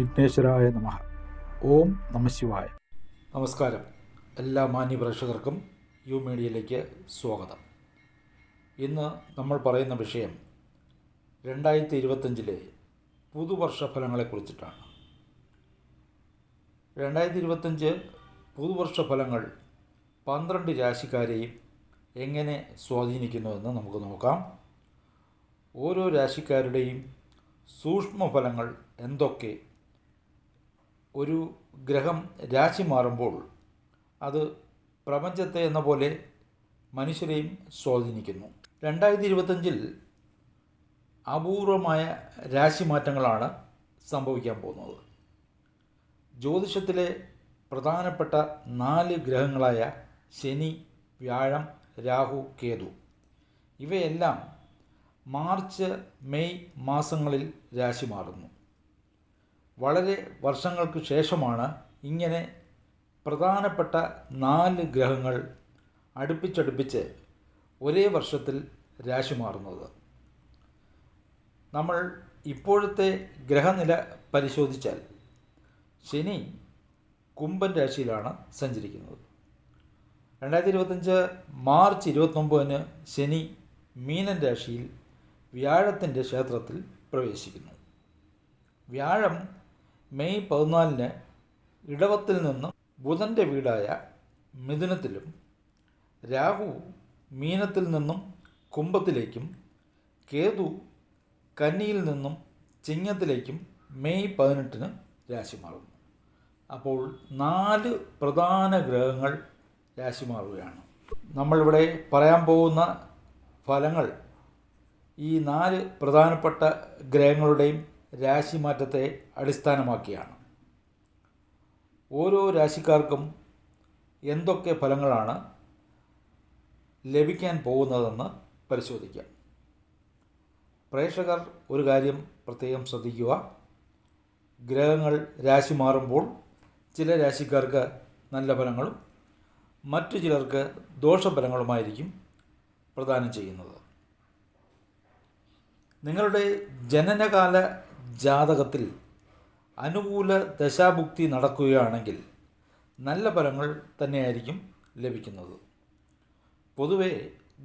വിഘ്നേശ്വരായ നമഃ. ഓം നമഃശിവായ. നമസ്കാരം. എല്ലാ മാന്യ പ്രേക്ഷകർക്കും യു മീഡിയയിലേക്ക് സ്വാഗതം. ഇന്ന് നമ്മൾ പറയുന്ന വിഷയം 2025 പുതുവർഷ ഫലങ്ങളെക്കുറിച്ചിട്ടാണ്. 2025 പുതുവർഷ ഫലങ്ങൾ 12 രാശിക്കാരെയും എങ്ങനെ സ്വാധീനിക്കുന്നുവെന്ന് നമുക്ക് നോക്കാം. ഓരോ രാശിക്കാരുടെയും സൂക്ഷ്മഫലങ്ങൾ എന്തൊക്കെ, ഒരു ഗ്രഹം രാശി മാറുമ്പോൾ അത് പ്രപഞ്ചത്തെ എന്ന പോലെ മനുഷ്യരെയും സ്വാധീനിക്കുന്നു. 2025 അപൂർവമായ രാശിമാറ്റങ്ങളാണ് സംഭവിക്കാൻ പോകുന്നത്. ജ്യോതിഷത്തിലെ പ്രധാനപ്പെട്ട 4 ഗ്രഹങ്ങളായ ശനി, വ്യാഴം, രാഹു, കേതു ഇവയെല്ലാം മാർച്ച്, മെയ് മാസങ്ങളിൽ രാശി മാറുന്നു. വളരെ വർഷങ്ങൾക്ക് ശേഷമാണ് ഇങ്ങനെ പ്രധാനപ്പെട്ട 4 ഗ്രഹങ്ങൾ അടുപ്പിച്ചടുപ്പിച്ച് ഒരേ വർഷത്തിൽ രാശി മാറുന്നത്. നമ്മൾ ഇപ്പോഴത്തെ ഗ്രഹനില പരിശോധിച്ചാൽ ശനി കുംഭൻ രാശിയിലാണ് സഞ്ചരിക്കുന്നത്. 2025 മാർച്ച് 29 ശനി മീനൻ രാശിയിൽ വ്യാഴത്തിൻ്റെ ക്ഷേത്രത്തിൽ പ്രവേശിക്കുന്നു. വ്യാഴം മെയ് 14 ഇടവത്തിൽ നിന്നും ബുധൻ്റെ വീടായ മിഥുനത്തിലും, രാഹു മീനത്തിൽ നിന്നും കുംഭത്തിലേക്കും, കേതു കന്നിയിൽ നിന്നും ചിങ്ങത്തിലേക്കും മെയ് 18 രാശി മാറുന്നു. അപ്പോൾ 4 പ്രധാന ഗ്രഹങ്ങൾ രാശി മാറുകയാണ്. നമ്മളിവിടെ പറയാൻ പോകുന്ന ഫലങ്ങൾ ഈ 4 പ്രധാനപ്പെട്ട ഗ്രഹങ്ങളുടെയും രാശിമാറ്റത്തെ അടിസ്ഥാനമാക്കിയാണ്. ഓരോ രാശിക്കാർക്കും എന്തൊക്കെ ഫലങ്ങളാണ് ലഭിക്കാൻ പോകുന്നതെന്ന് പരിശോധിക്കാം. പ്രേക്ഷകർ ഒരു കാര്യം പ്രത്യേകം ശ്രദ്ധിക്കുക. ഗ്രഹങ്ങൾ രാശി മാറുമ്പോൾ ചില രാശിക്കാർക്ക് നല്ല ഫലങ്ങളും മറ്റു ചിലർക്ക് ദോഷഫലങ്ങളുമായിരിക്കും പ്രദാനം ചെയ്യുന്നത്. നിങ്ങളുടെ ജനനകാല ജാതകത്തിൽ അനുകൂല ദശാഭുക്തി നടക്കുകയാണെങ്കിൽ നല്ല ഫലങ്ങൾ തന്നെയായിരിക്കും ലഭിക്കുന്നത്. പൊതുവെ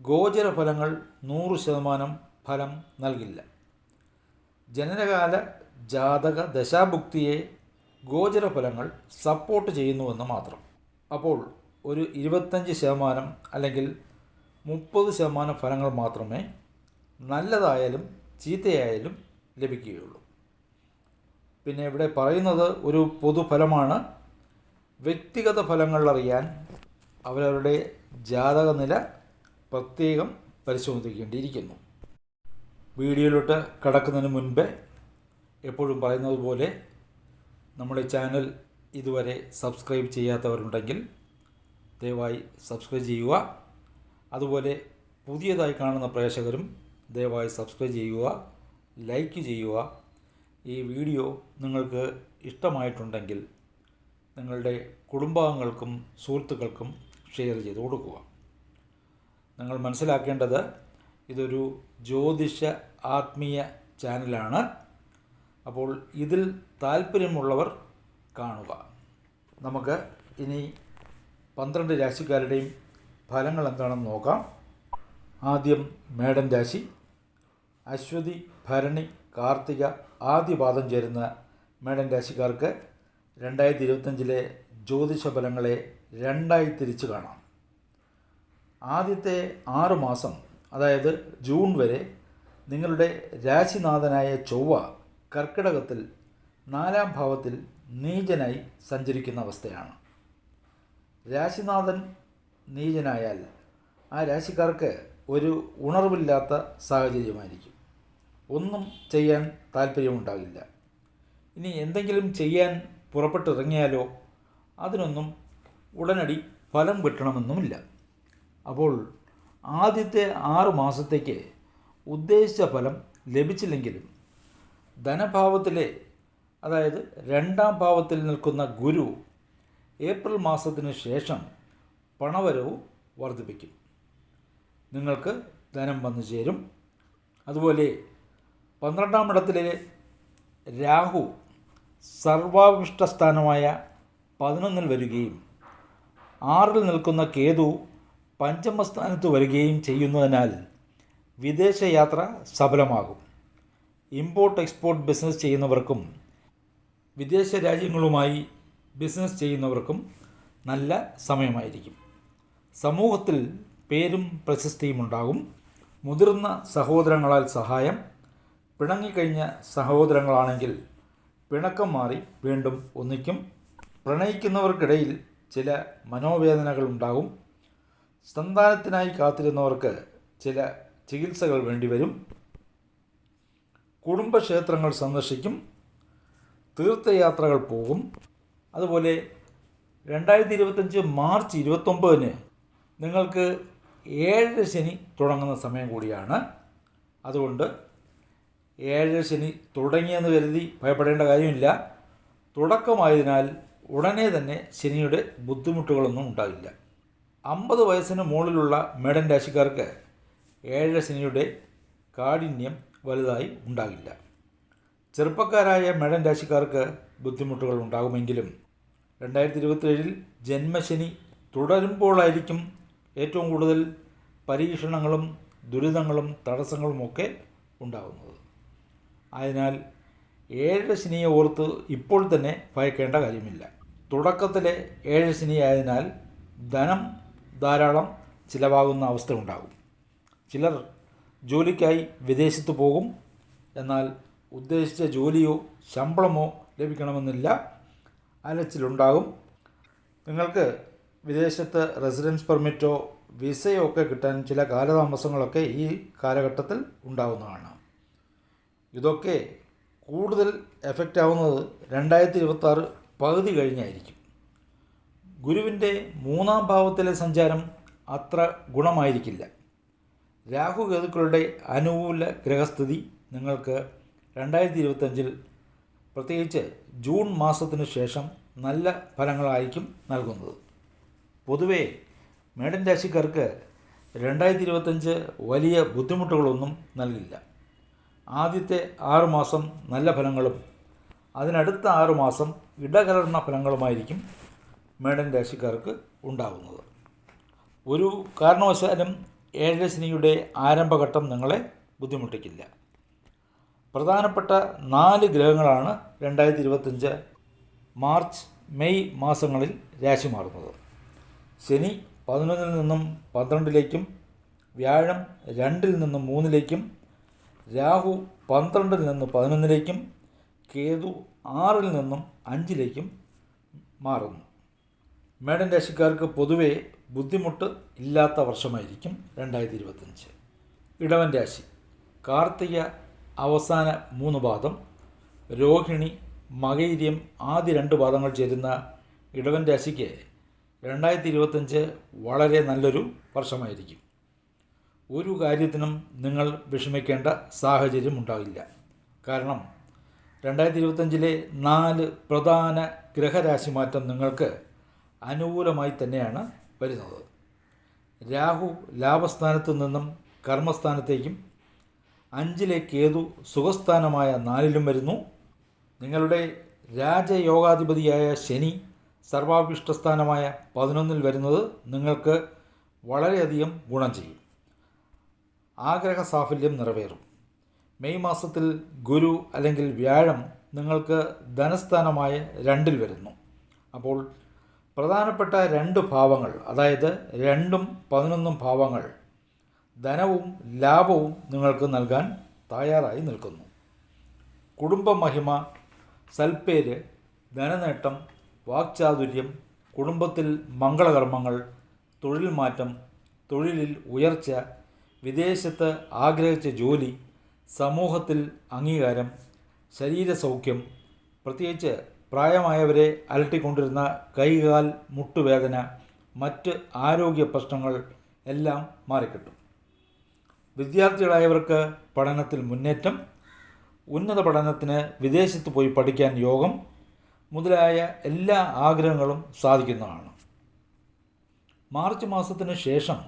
ഗോചര ഫലങ്ങൾ 100% ഫലം നൽകില്ല. ജനനകാല ജാതക ദശാഭുക്തിയെ ഗോചര ഫലങ്ങൾ സപ്പോർട്ട് ചെയ്യുന്നുവെന്ന് മാത്രം. അപ്പോൾ ഒരു 25% അല്ലെങ്കിൽ 30% ഫലങ്ങൾ മാത്രമേ നല്ലതായാലും ചീത്തയായാലും ലഭിക്കുകയുള്ളൂ. പിന്നെ ഇവിടെ പറയുന്നത് ഒരു പൊതുഫലമാണ്. വ്യക്തിഗത ഫലങ്ങൾ അറിയാൻ അവരവരുടെ ജാതകനില പ്രത്യേകം പരിശോധിക്കേണ്ടിയിരിക്കുന്നു. വീഡിയോയിലോട്ട് കടക്കുന്നതിന് മുൻപേ എപ്പോഴും പറയുന്നത് പോലെ നമ്മുടെ ചാനൽ ഇതുവരെ സബ്സ്ക്രൈബ് ചെയ്യാത്തവരുണ്ടെങ്കിൽ ദയവായി സബ്സ്ക്രൈബ് ചെയ്യുക. അതുപോലെ പുതിയതായി കാണുന്ന പ്രേക്ഷകരും ദയവായി സബ്സ്ക്രൈബ് ചെയ്യുക, ലൈക്ക് ചെയ്യുക. ഈ വീഡിയോ നിങ്ങൾക്ക് ഇഷ്ടമായിട്ടുണ്ടെങ്കിൽ നിങ്ങളുടെ കുടുംബാംഗങ്ങൾക്കും സുഹൃത്തുക്കൾക്കും ഷെയർ ചെയ്ത് കൊടുക്കുക. നിങ്ങൾ മനസ്സിലാക്കേണ്ടത് ഇതൊരു ജ്യോതിഷ ആത്മീയ ചാനലാണ്. അപ്പോൾ ഇതിൽ താല്പര്യമുള്ളവർ കാണുക. നമുക്ക് ഇനി 12 രാശിക്കാരുടെയും ഫലങ്ങൾ എന്താണെന്ന് നോക്കാം. ആദ്യം മേടൻ രാശി. അശ്വതി, ഭരണി, കാർത്തിക, ആദ്യപാദം ചേരുന്ന മേടൻ രാശിക്കാർക്ക് 2025 ജ്യോതിഷ ഫലങ്ങളെ 2 തിരിച്ചു കാണാം. ആദ്യത്തെ 6 മാസം, അതായത് ജൂൺ വരെ നിങ്ങളുടെ രാശിനാഥനായ ചൊവ്വ കർക്കിടകത്തിൽ 4ാം ഭാവത്തിൽ നീചനായി സഞ്ചരിക്കുന്ന അവസ്ഥയാണ്. രാശിനാഥൻ നീചനായാൽ ആ രാശിക്കാർക്ക് ഒരു ഉണർവില്ലാത്ത സാഹചര്യമായിരിക്കും. ഒന്നും ചെയ്യാൻ താല്പര്യമുണ്ടാകില്ല. ഇനി എന്തെങ്കിലും ചെയ്യാൻ പുറപ്പെട്ടിറങ്ങിയാലോ അതിനൊന്നും ഉടനടി ഫലം കിട്ടണമെന്നുമില്ല. അപ്പോൾ ആദ്യത്തെ 6 മാസത്തേക്ക് ഉദ്ദേശിച്ച ഫലം ലഭിച്ചില്ലെങ്കിലും ധനഭാവത്തിലെ, അതായത് 2ാം ഭാവത്തിൽ നിൽക്കുന്ന ഗുരു ഏപ്രിൽ മാസത്തിന് ശേഷം പണവരവ് വർദ്ധിപ്പിക്കും. നിങ്ങൾക്ക് ധനം വന്നു ചേരും. അതുപോലെ 12ാം ഇടത്തിലെ രാഹു സർവാഭിഷ്ട സ്ഥാനമായ 11 വരികയും 6 നിൽക്കുന്ന കേതു പഞ്ചമസ്ഥാനത്ത് വരികയും ചെയ്യുന്നതിനാൽ വിദേശയാത്ര സഫലമാകും. ഇമ്പോർട്ട് എക്സ്പോർട്ട് ബിസിനസ് ചെയ്യുന്നവർക്കും വിദേശ രാജ്യങ്ങളുമായി ബിസിനസ് ചെയ്യുന്നവർക്കും നല്ല സമയമായിരിക്കും. സമൂഹത്തിൽ പേരും പ്രശസ്തിയും ഉണ്ടാകും. മുതിർന്ന സഹോദരങ്ങളാൽ സഹായം. പിണങ്ങിക്കഴിഞ്ഞ സഹോദരങ്ങളാണെങ്കിൽ പിണക്കം മാറി വീണ്ടും ഒന്നിക്കും. പ്രണയിക്കുന്നവർക്കിടയിൽ ചില മനോവേദനകൾ ഉണ്ടാകും. സന്താനത്തിനായി കാത്തിരുന്നവർക്ക് ചില ചികിത്സകൾ വേണ്ടിവരും. കുടുംബക്ഷേത്രങ്ങൾ സന്ദർശിക്കും. തീർത്ഥയാത്രകൾ പോകും. അതുപോലെ 2025 മാർച്ച് 29 നിങ്ങൾക്ക് 7 ശനി തുടങ്ങുന്ന സമയം കൂടിയാണ്. അതുകൊണ്ട് 7 ശനി തുടങ്ങിയെന്ന് കരുതി ഭയപ്പെടേണ്ട കാര്യമില്ല. തുടക്കമായതിനാൽ ഉടനെ തന്നെ ശനിയുടെ ബുദ്ധിമുട്ടുകളൊന്നും ഉണ്ടാകില്ല. 50 വയസ്സിന് മുകളിലുള്ള മേടൻ രാശിക്കാർക്ക് 7 ശനിയുടെ കാഠിന്യം വലുതായി ഉണ്ടാകില്ല. ചെറുപ്പക്കാരായ മേടൻ രാശിക്കാർക്ക് ബുദ്ധിമുട്ടുകൾ ഉണ്ടാകുമെങ്കിലും 2027 ജന്മശനി തുടരുമ്പോഴായിരിക്കും ഏറ്റവും കൂടുതൽ പരീക്ഷണങ്ങളും ദുരിതങ്ങളും തടസ്സങ്ങളുമൊക്കെ ഉണ്ടാകുന്നത്. അതിനാൽ 7 ശനിയെ ഓർത്ത് ഇപ്പോൾ തന്നെ ഭയക്കേണ്ട കാര്യമില്ല. തുടക്കത്തിലെ 7 ശനി ആയതിനാൽ ധനം ധാരാളം ചിലവാകുന്ന അവസ്ഥ ഉണ്ടാകും. ചിലർ ജോലിക്കായി വിദേശത്ത് പോകും. എന്നാൽ ഉദ്ദേശിച്ച ജോലിയോ ശമ്പളമോ ലഭിക്കണമെന്നില്ല. അലച്ചിലുണ്ടാകും. നിങ്ങൾക്ക് വിദേശത്ത് റെസിഡൻസ് പെർമിറ്റോ വിസയോ ഒക്കെ കിട്ടാൻ ചില കാലതാമസങ്ങളൊക്കെ ഈ കാലഘട്ടത്തിൽ ഉണ്ടാകുന്നതാണ്. ഇതൊക്കെ കൂടുതൽ എഫക്റ്റ് ആവുന്നത് 2026 പകുതി കഴിഞ്ഞായിരിക്കും. ഗുരുവിൻ്റെ 3-ാം ഭാവത്തിലെ സഞ്ചാരം അത്ര ഗുണമായിരിക്കില്ല. രാഹുകേതുക്കളുടെ അനുകൂല ഗ്രഹസ്ഥിതി നിങ്ങൾക്ക് 2025 പ്രത്യേകിച്ച് ജൂൺ മാസത്തിനു ശേഷം നല്ല ഫലങ്ങളായിരിക്കും നൽകുന്നത്. പൊതുവേ മേടൻ രാശിക്കാർക്ക് 2025 വലിയ ബുദ്ധിമുട്ടുകളൊന്നും നൽകില്ല. ആദ്യത്തെ 6 മാസം നല്ല ഫലങ്ങളും അതിനടുത്ത 6 മാസം ഇടകലർന്ന ഫലങ്ങളുമായിരിക്കും മേടൻ രാശിക്കാർക്ക് ഉണ്ടാകുന്നത്. ഒരു കാരണവശാലും 7 ശനിയുടെ ആരംഭഘട്ടം നിങ്ങളെ ബുദ്ധിമുട്ടിക്കില്ല. പ്രധാനപ്പെട്ട 4 ഗ്രഹങ്ങളാണ് 2025 മാർച്ച് മെയ് മാസങ്ങളിൽ രാശി മാറുന്നത്. ശനി 11 നിന്നും 12ലേക്കും, വ്യാഴം 2 നിന്നും 3ലേക്കും, രാഹു 12 നിന്ന് 11ലേക്കും, കേതു 6 നിന്നും 5ലേക്കും മാറുന്നു. മേടൻ രാശിക്കാർക്ക് പൊതുവെ ബുദ്ധിമുട്ട് ഇല്ലാത്ത വർഷമായിരിക്കും 2025. ഇടവൻ രാശി കാർത്തിക അവസാന 3 പാദം, രോഹിണി മകയിര്യം ആദ്യ 2 പാദങ്ങൾ ചേരുന്ന ഇടവൻ രാശിക്ക് 2025 വളരെ നല്ലൊരു വർഷമായിരിക്കും. ഒരു കാര്യത്തിനും നിങ്ങൾ വിഷമിക്കേണ്ട സാഹചര്യം ഉണ്ടാകില്ല. കാരണം 2025 4 പ്രധാന ഗ്രഹരാശിമാറ്റം നിങ്ങൾക്ക് അനുകൂലമായി തന്നെയാണ് വരുന്നത്. രാഹു ലാഭസ്ഥാനത്തു നിന്നും കർമ്മസ്ഥാനത്തേക്കും, 5ലെ കേതു സുഖസ്ഥാനമായ 4ലും വരുന്നു. നിങ്ങളുടെ രാജയോഗാധിപതിയായ ശനി സർവാഭിഷ്ടസ്ഥാനമായ 11ൽ വരുന്നത് നിങ്ങൾക്ക് വളരെയധികം ഗുണം ചെയ്യും. ആഗ്രഹ സാഫല്യം നിറവേറും. മെയ് മാസത്തിൽ ഗുരു അല്ലെങ്കിൽ വ്യാഴം നിങ്ങൾക്ക് ധനസ്ഥാനമായ 2ൽ വരുന്നു. അപ്പോൾ പ്രധാനപ്പെട്ട 2 ഭാവങ്ങൾ, അതായത് 2ഉം 11ഉം ഭാവങ്ങൾ ധനവും ലാഭവും നിങ്ങൾക്ക് നൽകാൻ തയ്യാറായി നിൽക്കുന്നു. കുടുംബമഹിമ, സൽപ്പേര്, ധനനേട്ടം, വാക്ചാതുര്യം, കുടുംബത്തിൽ മംഗളകർമ്മങ്ങൾ, തൊഴിൽ മാറ്റം, തൊഴിലിൽ ഉയർച്ച, വിദേശത്ത് ആഗ്രഹിച്ച ജോലി, സമൂഹത്തിൽ അംഗീകാരം, ശരീരസൗഖ്യം, പ്രത്യേകിച്ച് പ്രായമായവരെ അലട്ടിക്കൊണ്ടിരുന്ന കൈകാൽ മുട്ടുവേദന, മറ്റ് ആരോഗ്യ പ്രശ്നങ്ങൾ എല്ലാം മാറിക്കിട്ടും. വിദ്യാർത്ഥികളായവർക്ക് പഠനത്തിൽ മുന്നേറ്റം, ഉന്നത പഠനത്തിന് വിദേശത്ത് പോയി പഠിക്കാൻ യോഗം മുതലായ എല്ലാ ആഗ്രഹങ്ങളും സാധിക്കുന്നതാണ്. മാർച്ച് മാസത്തിന് ശേഷം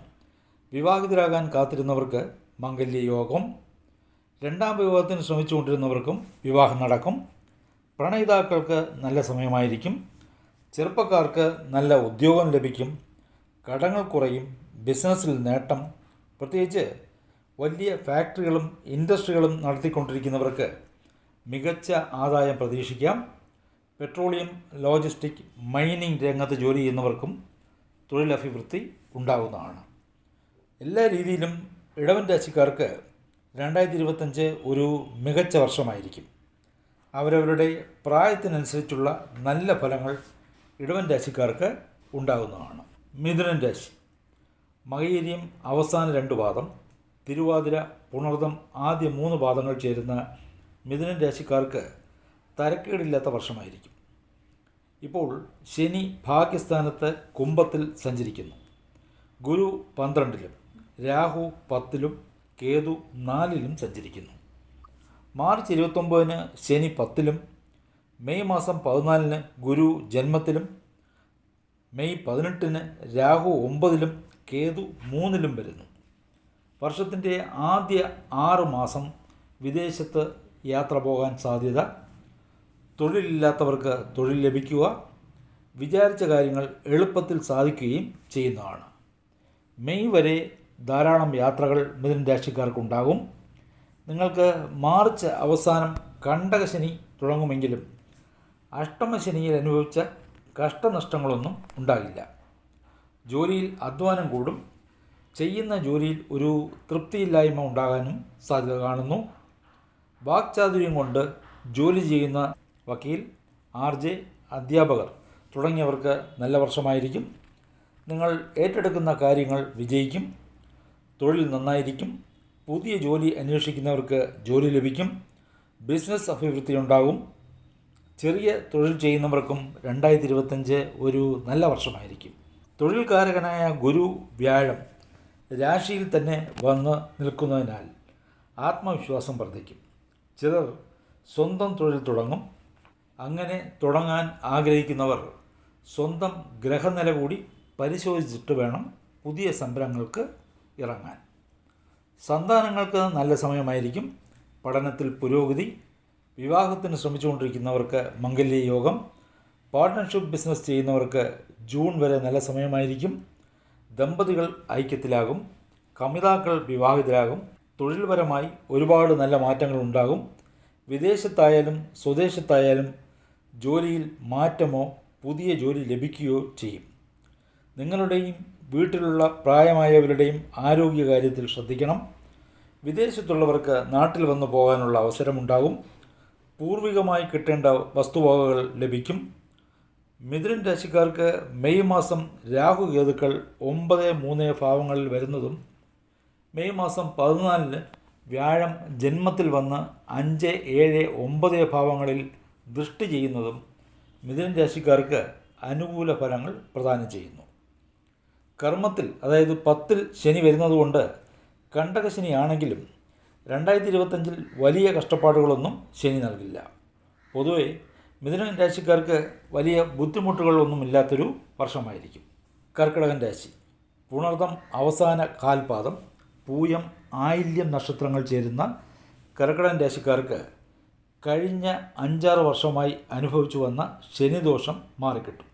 വിവാഹിതരാകാൻ കാത്തിരുന്നവർക്ക് മംഗല്യയോഗം, 2ാം വിവാഹത്തിന് ശ്രമിച്ചുകൊണ്ടിരുന്നവർക്കും വിവാഹം നടക്കും. പ്രണയിതാക്കൾക്ക് നല്ല സമയമായിരിക്കും. ചെറുപ്പക്കാർക്ക് നല്ല ഉദ്യോഗം ലഭിക്കും. കടങ്ങൾ കുറയും. ബിസിനസ്സിൽ നേട്ടം. പ്രത്യേകിച്ച് വലിയ ഫാക്ടറികളും ഇൻഡസ്ട്രികളും നടത്തിക്കൊണ്ടിരിക്കുന്നവർക്ക് മികച്ച ആദായം പ്രതീക്ഷിക്കാം. പെട്രോളിയം, ലോജിസ്റ്റിക്, മൈനിങ് രംഗത്ത് ജോലി ചെയ്യുന്നവർക്കും തൊഴിലഭിവൃദ്ധി ഉണ്ടാകുന്നതാണ്. എല്ലാ രീതിയിലും ഇടവൻ രാശിക്കാർക്ക് 2025 ഒരു മികച്ച വർഷമായിരിക്കും. അവരവരുടെ പ്രായത്തിനനുസരിച്ചുള്ള നല്ല ഫലങ്ങൾ ഇടവൻ രാശിക്കാർക്ക് ഉണ്ടാകുന്നതാണ്. മിഥുനൻ രാശി. മകയിര്യം അവസാന 2 പാദം, തിരുവാതിര, പുണർദം ആദ്യ 3 പാദങ്ങൾ ചേരുന്ന മിഥുനൻ രാശിക്കാർക്ക് തരക്കേടില്ലാത്ത വർഷമായിരിക്കും. ഇപ്പോൾ ശനി ഭാഗ്യസ്ഥാനത്ത് കുംഭത്തിൽ സഞ്ചരിക്കുന്നു. ഗുരു 12-ലും രാഹു 10-ലും കേതു 4-ലും സഞ്ചരിക്കുന്നു. മാർച്ച് 29-ന് ശനി 10-ലും, മെയ് മാസം 14-ന് ഗുരു ജന്മത്തിലും, മെയ് 18-ന് രാഹു 9-ലും കേതു 3-ലും വരുന്നു. വർഷത്തിൻ്റെ ആദ്യ 6 മാസം വിദേശത്ത് യാത്ര പോകാൻ സാധ്യത. തൊഴിലില്ലാത്തവർക്ക് തൊഴിൽ ലഭിക്കുക, വിചാരിച്ച കാര്യങ്ങൾ എളുപ്പത്തിൽ സാധിക്കുകയും ചെയ്യുന്നതാണ്. മെയ് വരെ ധാരാളം യാത്രകൾ മിഥുന രാശിക്കാർക്കുണ്ടാകും. നിങ്ങൾക്ക് മാർച്ച് അവസാനം കണ്ടകശനി തുടങ്ങുമെങ്കിലും അഷ്ടമശനിയിൽ അനുഭവിച്ച കഷ്ടനഷ്ടങ്ങളൊന്നും ഉണ്ടാകില്ല. ജോലിയിൽ അധ്വാനം കൂടും. ചെയ്യുന്ന ജോലിയിൽ ഒരു തൃപ്തിയില്ലായ്മ ഉണ്ടാകാനും സാധ്യത കാണുന്നു. വാക്ചാതുര്യം കൊണ്ട് ജോലി ചെയ്യുന്ന വക്കീൽ, RJ, അധ്യാപകർ തുടങ്ങിയവർക്ക് നല്ല വർഷമായിരിക്കും. നിങ്ങൾ ഏറ്റെടുക്കുന്ന കാര്യങ്ങൾ വിജയിക്കും. തൊഴിൽ നന്നായിരിക്കും. പുതിയ ജോലി അന്വേഷിക്കുന്നവർക്ക് ജോലി ലഭിക്കും. ബിസിനസ് അഭിവൃദ്ധി ഉണ്ടാകും. ചെറിയ തൊഴിൽ ചെയ്യുന്നവർക്കും 2025 ഒരു നല്ല വർഷമായിരിക്കും. തൊഴിൽകാരകനായ ഗുരു വ്യാഴം രാശിയിൽ തന്നെ വന്ന് നിൽക്കുന്നതിനാൽ ആത്മവിശ്വാസം വർദ്ധിക്കും. ചിലർ സ്വന്തം തൊഴിൽ തുടങ്ങും. അങ്ങനെ തുടങ്ങാൻ ആഗ്രഹിക്കുന്നവർ സ്വന്തം ഗ്രഹനില കൂടി പരിശോധിച്ചിട്ട് വേണം പുതിയ സംരംഭങ്ങൾക്ക് ഇറങ്ങാൻ. സന്താനങ്ങൾക്ക് നല്ല സമയമായിരിക്കും. പഠനത്തിൽ പുരോഗതി. വിവാഹത്തിന് ശ്രമിച്ചുകൊണ്ടിരിക്കുന്നവർക്ക് മംഗല്യയോഗം. പാർട്ട്ണർഷിപ്പ് ബിസിനസ് ചെയ്യുന്നവർക്ക് ജൂൺ വരെ നല്ല സമയമായിരിക്കും. ദമ്പതികൾ ഐക്യത്തിലാകും. കമിതാക്കൾ വിവാഹിതരാകും. തൊഴിൽപരമായി ഒരുപാട് നല്ല മാറ്റങ്ങൾ ഉണ്ടാകും. വിദേശത്തായാലും സ്വദേശത്തായാലും ജോലിയിൽ മാറ്റമോ പുതിയ ജോലി ലഭിക്കുകയോ ചെയ്യും. നിങ്ങളുടെയും വീട്ടിലുള്ള പ്രായമായവരുടെയും ആരോഗ്യകാര്യത്തിൽ ശ്രദ്ധിക്കണം. വിദേശത്തുള്ളവർക്ക് നാട്ടിൽ വന്നു പോകാനുള്ള അവസരമുണ്ടാകും. പൂർവികമായി കിട്ടേണ്ട വസ്തുവകകൾ ലഭിക്കും. മിഥുനൻ രാശിക്കാർക്ക് മെയ് മാസം രാഹു കേതുക്കൾ 9, 3 ഭാവങ്ങളിൽ വരുന്നതും, മെയ് മാസം 14-ന് വ്യാഴം ജന്മത്തിൽ വന്ന് 5, 7, 9 ഭാവങ്ങളിൽ ദൃഷ്ടി ചെയ്യുന്നതും മിഥുനൻ രാശിക്കാർക്ക് അനുകൂല ഫലങ്ങൾ പ്രദാനം ചെയ്യുന്നു. കർമ്മത്തിൽ, അതായത് 10-ൽ ശനി വരുന്നതുകൊണ്ട് കണ്ടകശനിയാണെങ്കിലും 2025 വലിയ കഷ്ടപ്പാടുകളൊന്നും ശനി നൽകില്ല. പൊതുവെ മിഥുനൻ രാശിക്കാർക്ക് വലിയ ബുദ്ധിമുട്ടുകളൊന്നുമില്ലാത്തൊരു വർഷമായിരിക്കും. കർക്കിടകൻ രാശി. പുണർദം അവസാന കാൽപാദം, പൂയം, ആയില്യം നക്ഷത്രങ്ങൾ ചേരുന്ന കർക്കിടകൻ രാശിക്കാർക്ക് കഴിഞ്ഞ 5-6 വർഷമായി അനുഭവിച്ചു വന്ന ശനിദോഷം മാറിക്കിട്ടും.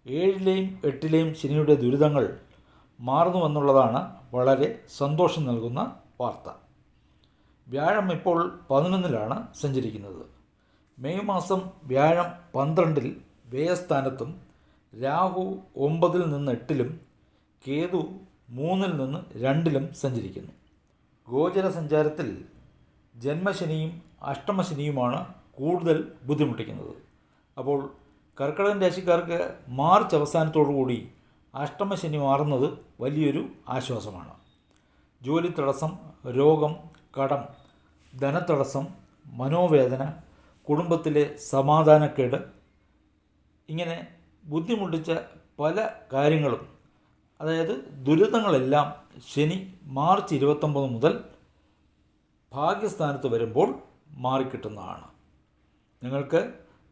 7-ലെയും 8-ലെയും ശനിയുടെ ദുരിതങ്ങൾ മാറുന്നുവെന്നുള്ളതാണ് വളരെ സന്തോഷം നൽകുന്ന വാർത്ത. വ്യാഴം ഇപ്പോൾ 11-ലാണ് സഞ്ചരിക്കുന്നത്. മെയ് മാസം വ്യാഴം 12-ൽ വ്യയസ്ഥാനത്തും, രാഹു 9-ൽ നിന്ന് 8-ലും, കേതു 3-ൽ നിന്ന് 2-ലും സഞ്ചരിക്കുന്നു. ഗോചര സഞ്ചാരത്തിൽ ജന്മശനിയും അഷ്ടമശനിയുമാണ് കൂടുതൽ ബുദ്ധിമുട്ടിക്കുന്നത്. അപ്പോൾ കർക്കിടകൻ രാശിക്കാർക്ക് മാർച്ച് അവസാനത്തോടുകൂടി അഷ്ടമശനി മാറുന്നത് വലിയൊരു ആശ്വാസമാണ്. ജോലി തടസ്സം, രോഗം, കടം, ധനതടസ്സം, മനോവേദന, കുടുംബത്തിലെ സമാധാനക്കേട്, ഇങ്ങനെ ബുദ്ധിമുട്ടിച്ച പല കാര്യങ്ങളും, അതായത് ദുരിതങ്ങളെല്ലാം ശനി മാർച്ച് 29 മുതൽ ഭാഗ്യസ്ഥാനത്ത് വരുമ്പോൾ മാറിക്കിട്ടുന്നതാണ്. നിങ്ങൾക്ക്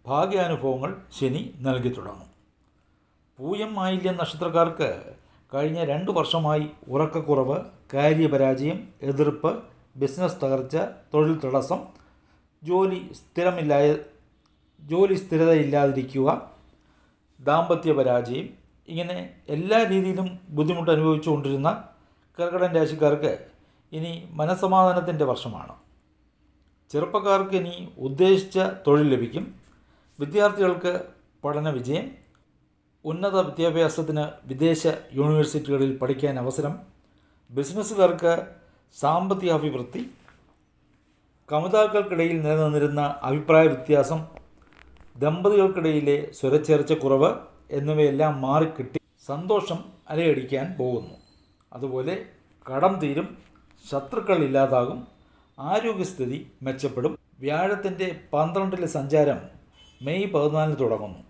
ഭാഗ്യാനുഭവങ്ങൾ ശനി നൽകി തുടങ്ങും. പൂയം, ആയില്യം നക്ഷത്രക്കാർക്ക് കഴിഞ്ഞ 2 വർഷമായി ഉറക്കക്കുറവ്, കാര്യപരാജയം, എതിർപ്പ്, ബിസിനസ് തകർച്ച, തൊഴിൽ തടസ്സം, ജോലി സ്ഥിരമില്ലായ ജോലി സ്ഥിരതയില്ലാതിരിക്കുക, ദാമ്പത്യ പരാജയം, ഇങ്ങനെ എല്ലാ രീതിയിലും ബുദ്ധിമുട്ട് അനുഭവിച്ചുകൊണ്ടിരുന്ന കർക്കിടകൻ രാശിക്കാർക്ക് ഇനി മനസ്സമാധാനത്തിൻ്റെ വർഷമാണ്. ചെറുപ്പക്കാർക്ക് ഇനി ഉദ്ദേശിച്ച തൊഴിൽ ലഭിക്കും. വിദ്യാർത്ഥികൾക്ക് പഠന വിജയം, ഉന്നത വിദ്യാഭ്യാസത്തിന് വിദേശ യൂണിവേഴ്സിറ്റികളിൽ പഠിക്കാൻ അവസരം, ബിസിനസ്സുകാർക്ക് സാമ്പത്തിക അഭിവൃദ്ധി, കമിതാക്കൾക്കിടയിൽ നിലനിന്നിരുന്ന അഭിപ്രായ വ്യത്യാസം, ദമ്പതികൾക്കിടയിലെ സ്വരച്ചേർച്ചക്കുറവ് എന്നിവയെല്ലാം മാറിക്കിട്ടി സന്തോഷം അലയടിക്കാൻ പോകുന്നു. അതുപോലെ കടം തീരും, ശത്രുക്കൾ ഇല്ലാതാകും, ആരോഗ്യസ്ഥിതി മെച്ചപ്പെടും. വ്യാഴത്തിൻ്റെ 12-ലെ സഞ്ചാരം മെയ് 14 തുടങ്ങുന്നു.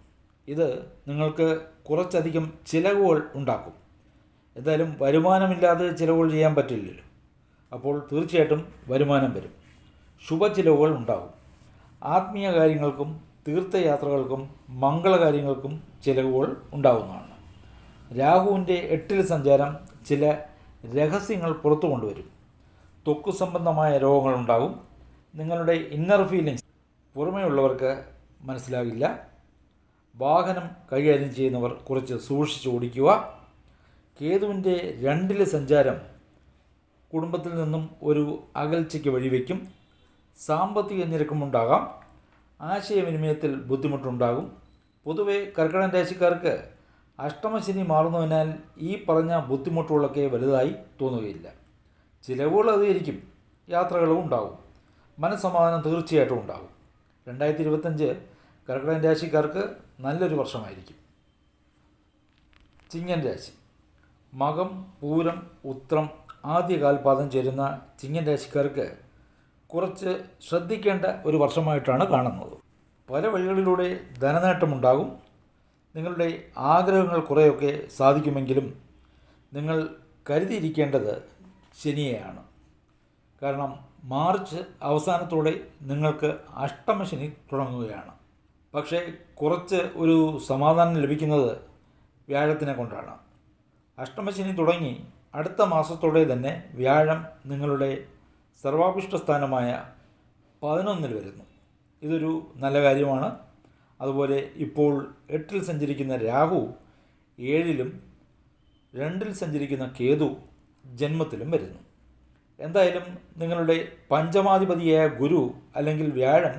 ഇത് നിങ്ങൾക്ക് കുറച്ചധികം ചിലവുകൾ ഉണ്ടാക്കും. എന്തായാലും വരുമാനമില്ലാതെ ചിലവുകൾ ചെയ്യാൻ പറ്റില്ലല്ലോ. അപ്പോൾ തീർച്ചയായിട്ടും വരുമാനം വരും, ശുഭചിലവുകൾ ഉണ്ടാകും. ആത്മീയ കാര്യങ്ങൾക്കും തീർത്ഥയാത്രകൾക്കും മംഗളകാര്യങ്ങൾക്കും ചിലവുകൾ ഉണ്ടാകുന്നതാണ്. രാഹുവിൻ്റെ 8-ലെ സഞ്ചാരം ചില രഹസ്യങ്ങൾ പുറത്തു കൊണ്ടുവരും. ത്വക്ക് സംബന്ധമായ രോഗങ്ങളുണ്ടാകും. നിങ്ങളുടെ ഇന്നർ ഫീലിങ്സ് പുറമേയുള്ളവർക്ക് മനസ്സിലാകില്ല. വാഹനം കൈകാര്യം ചെയ്യുന്നവർ കുറച്ച് സൂക്ഷിച്ച് ഓടിക്കുക. കേതുവിൻ്റെ 2-ലെ സഞ്ചാരം കുടുംബത്തിൽ നിന്നും ഒരു അകൽച്ചയ്ക്ക് വഴിവെക്കും. സാമ്പത്തിക ഞെരുക്കമുണ്ടാകാം, ആശയവിനിമയത്തിൽ ബുദ്ധിമുട്ടുണ്ടാകും. പൊതുവെ കർക്കിടകൻ രാശിക്കാർക്ക് അഷ്ടമശനി മാറുന്നതിനാൽ ഈ പറഞ്ഞ ബുദ്ധിമുട്ടുകളൊക്കെ വലുതായി തോന്നുകയില്ല. ചിലവുകൾ അധികരിക്കും, യാത്രകളും ഉണ്ടാകും, മനസ്സമാധാനം തീർച്ചയായിട്ടും ഉണ്ടാകും. 2025 കർക്കിടകൻ രാശിക്കാർക്ക് നല്ലൊരു വർഷമായിരിക്കും. ചിങ്ങൻ രാശി. മകം, പൂരം, ഉത്രം, ആദ്യ കാൽപാദം ചേരുന്ന ചിങ്ങൻ രാശിക്കാർക്ക് കുറച്ച് ശ്രദ്ധിക്കേണ്ട ഒരു വർഷമായിട്ടാണ് കാണുന്നത്. പല വഴികളിലൂടെ ധനനേട്ടമുണ്ടാകും. നിങ്ങളുടെ ആഗ്രഹങ്ങൾ കുറേയൊക്കെ സാധിക്കുമെങ്കിലും നിങ്ങൾ കരുതിയിരിക്കേണ്ടത് ശനിയെയാണ്. കാരണം മാർച്ച് അവസാനത്തോടെ നിങ്ങൾക്ക് അഷ്ടമശനി തുടങ്ങുകയാണ്. പക്ഷേ കുറച്ച് ഒരു സമാധാനം ലഭിക്കുന്നത് വ്യാഴത്തിനെ കൊണ്ടാണ്. അഷ്ടമശനി തുടങ്ങി അടുത്ത മാസത്തോടെ തന്നെ വ്യാഴം നിങ്ങളുടെ സർവാഭിഷ്ട സ്ഥാനമായ 11-ൽ വരുന്നു. ഇതൊരു നല്ല കാര്യമാണ്. അതുപോലെ ഇപ്പോൾ 8-ൽ സഞ്ചരിക്കുന്ന രാഹു 7-ലും 2-ൽ സഞ്ചരിക്കുന്ന കേതു ജന്മത്തിലും വരുന്നു. എന്തായാലും നിങ്ങളുടെ പഞ്ചമാധിപതിയായ ഗുരു അല്ലെങ്കിൽ വ്യാഴം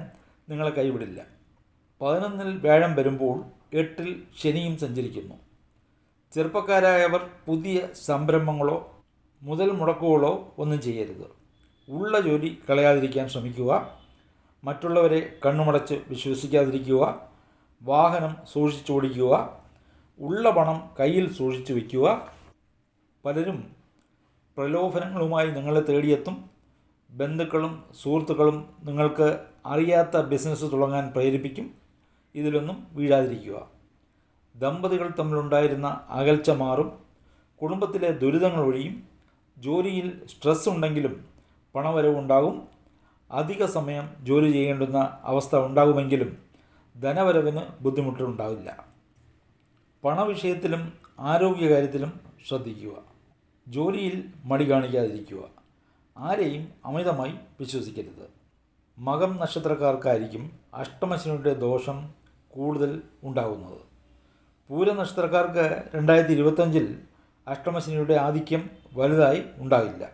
നിങ്ങളെ കൈവിടില്ല. 11-ൽ വ്യാഴം വരുമ്പോൾ 8-ൽ ശനിയും സഞ്ചരിക്കുന്നു. ചെറുപ്പക്കാരായവർ പുതിയ സംരംഭങ്ങളോ മുതൽ മുടക്കുകളോ ഒന്നും ചെയ്യരുത്. ഉള്ള ജോലി കളയാതിരിക്കാൻ ശ്രമിക്കുക. മറ്റുള്ളവരെ കണ്ണുമടച്ച് വിശ്വസിക്കാതിരിക്കുക. വാഹനം സൂക്ഷിച്ചോടിക്കുക. ഉള്ള പണം കയ്യിൽ സൂക്ഷിച്ചു വയ്ക്കുക. പലരും പ്രലോഭനങ്ങളുമായി നിങ്ങളെ തേടിയെത്തും. ബന്ധുക്കളും സുഹൃത്തുക്കളും നിങ്ങൾക്ക് അറിയാത്ത ബിസിനസ് തുടങ്ങാൻ പ്രേരിപ്പിക്കും. ഇതിലൊന്നും വീഴാതിരിക്കുക. ദമ്പതികൾ തമ്മിലുണ്ടായിരുന്ന അകൽച്ച മാറും. കുടുംബത്തിലെ ദുരിതങ്ങൾ ഒഴിയും. ജോലിയിൽ സ്ട്രെസ് ഉണ്ടെങ്കിലും പണവരവുണ്ടാകും. അധിക സമയം ജോലി ചെയ്യേണ്ടുന്ന അവസ്ഥ ഉണ്ടാകുമെങ്കിലും ധനവരവിന് ബുദ്ധിമുട്ടുണ്ടാകില്ല. പണവിഷയത്തിലും ആരോഗ്യകാര്യത്തിലും ശ്രദ്ധിക്കുക. ജോലിയിൽ മടി കാണിക്കാതിരിക്കുക. ആരെയും അമിതമായി വിശ്വസിക്കരുത്. മകം നക്ഷത്രക്കാർക്കായിരിക്കും അഷ്ടമശനിയുടെ ദോഷം കൂടുതൽ ഉണ്ടാകുന്നത്. പൂര നക്ഷത്രക്കാർക്ക് 2025 അഷ്ടമശനിയുടെ ആധിക്യം വലുതായി ഉണ്ടാകില്ല.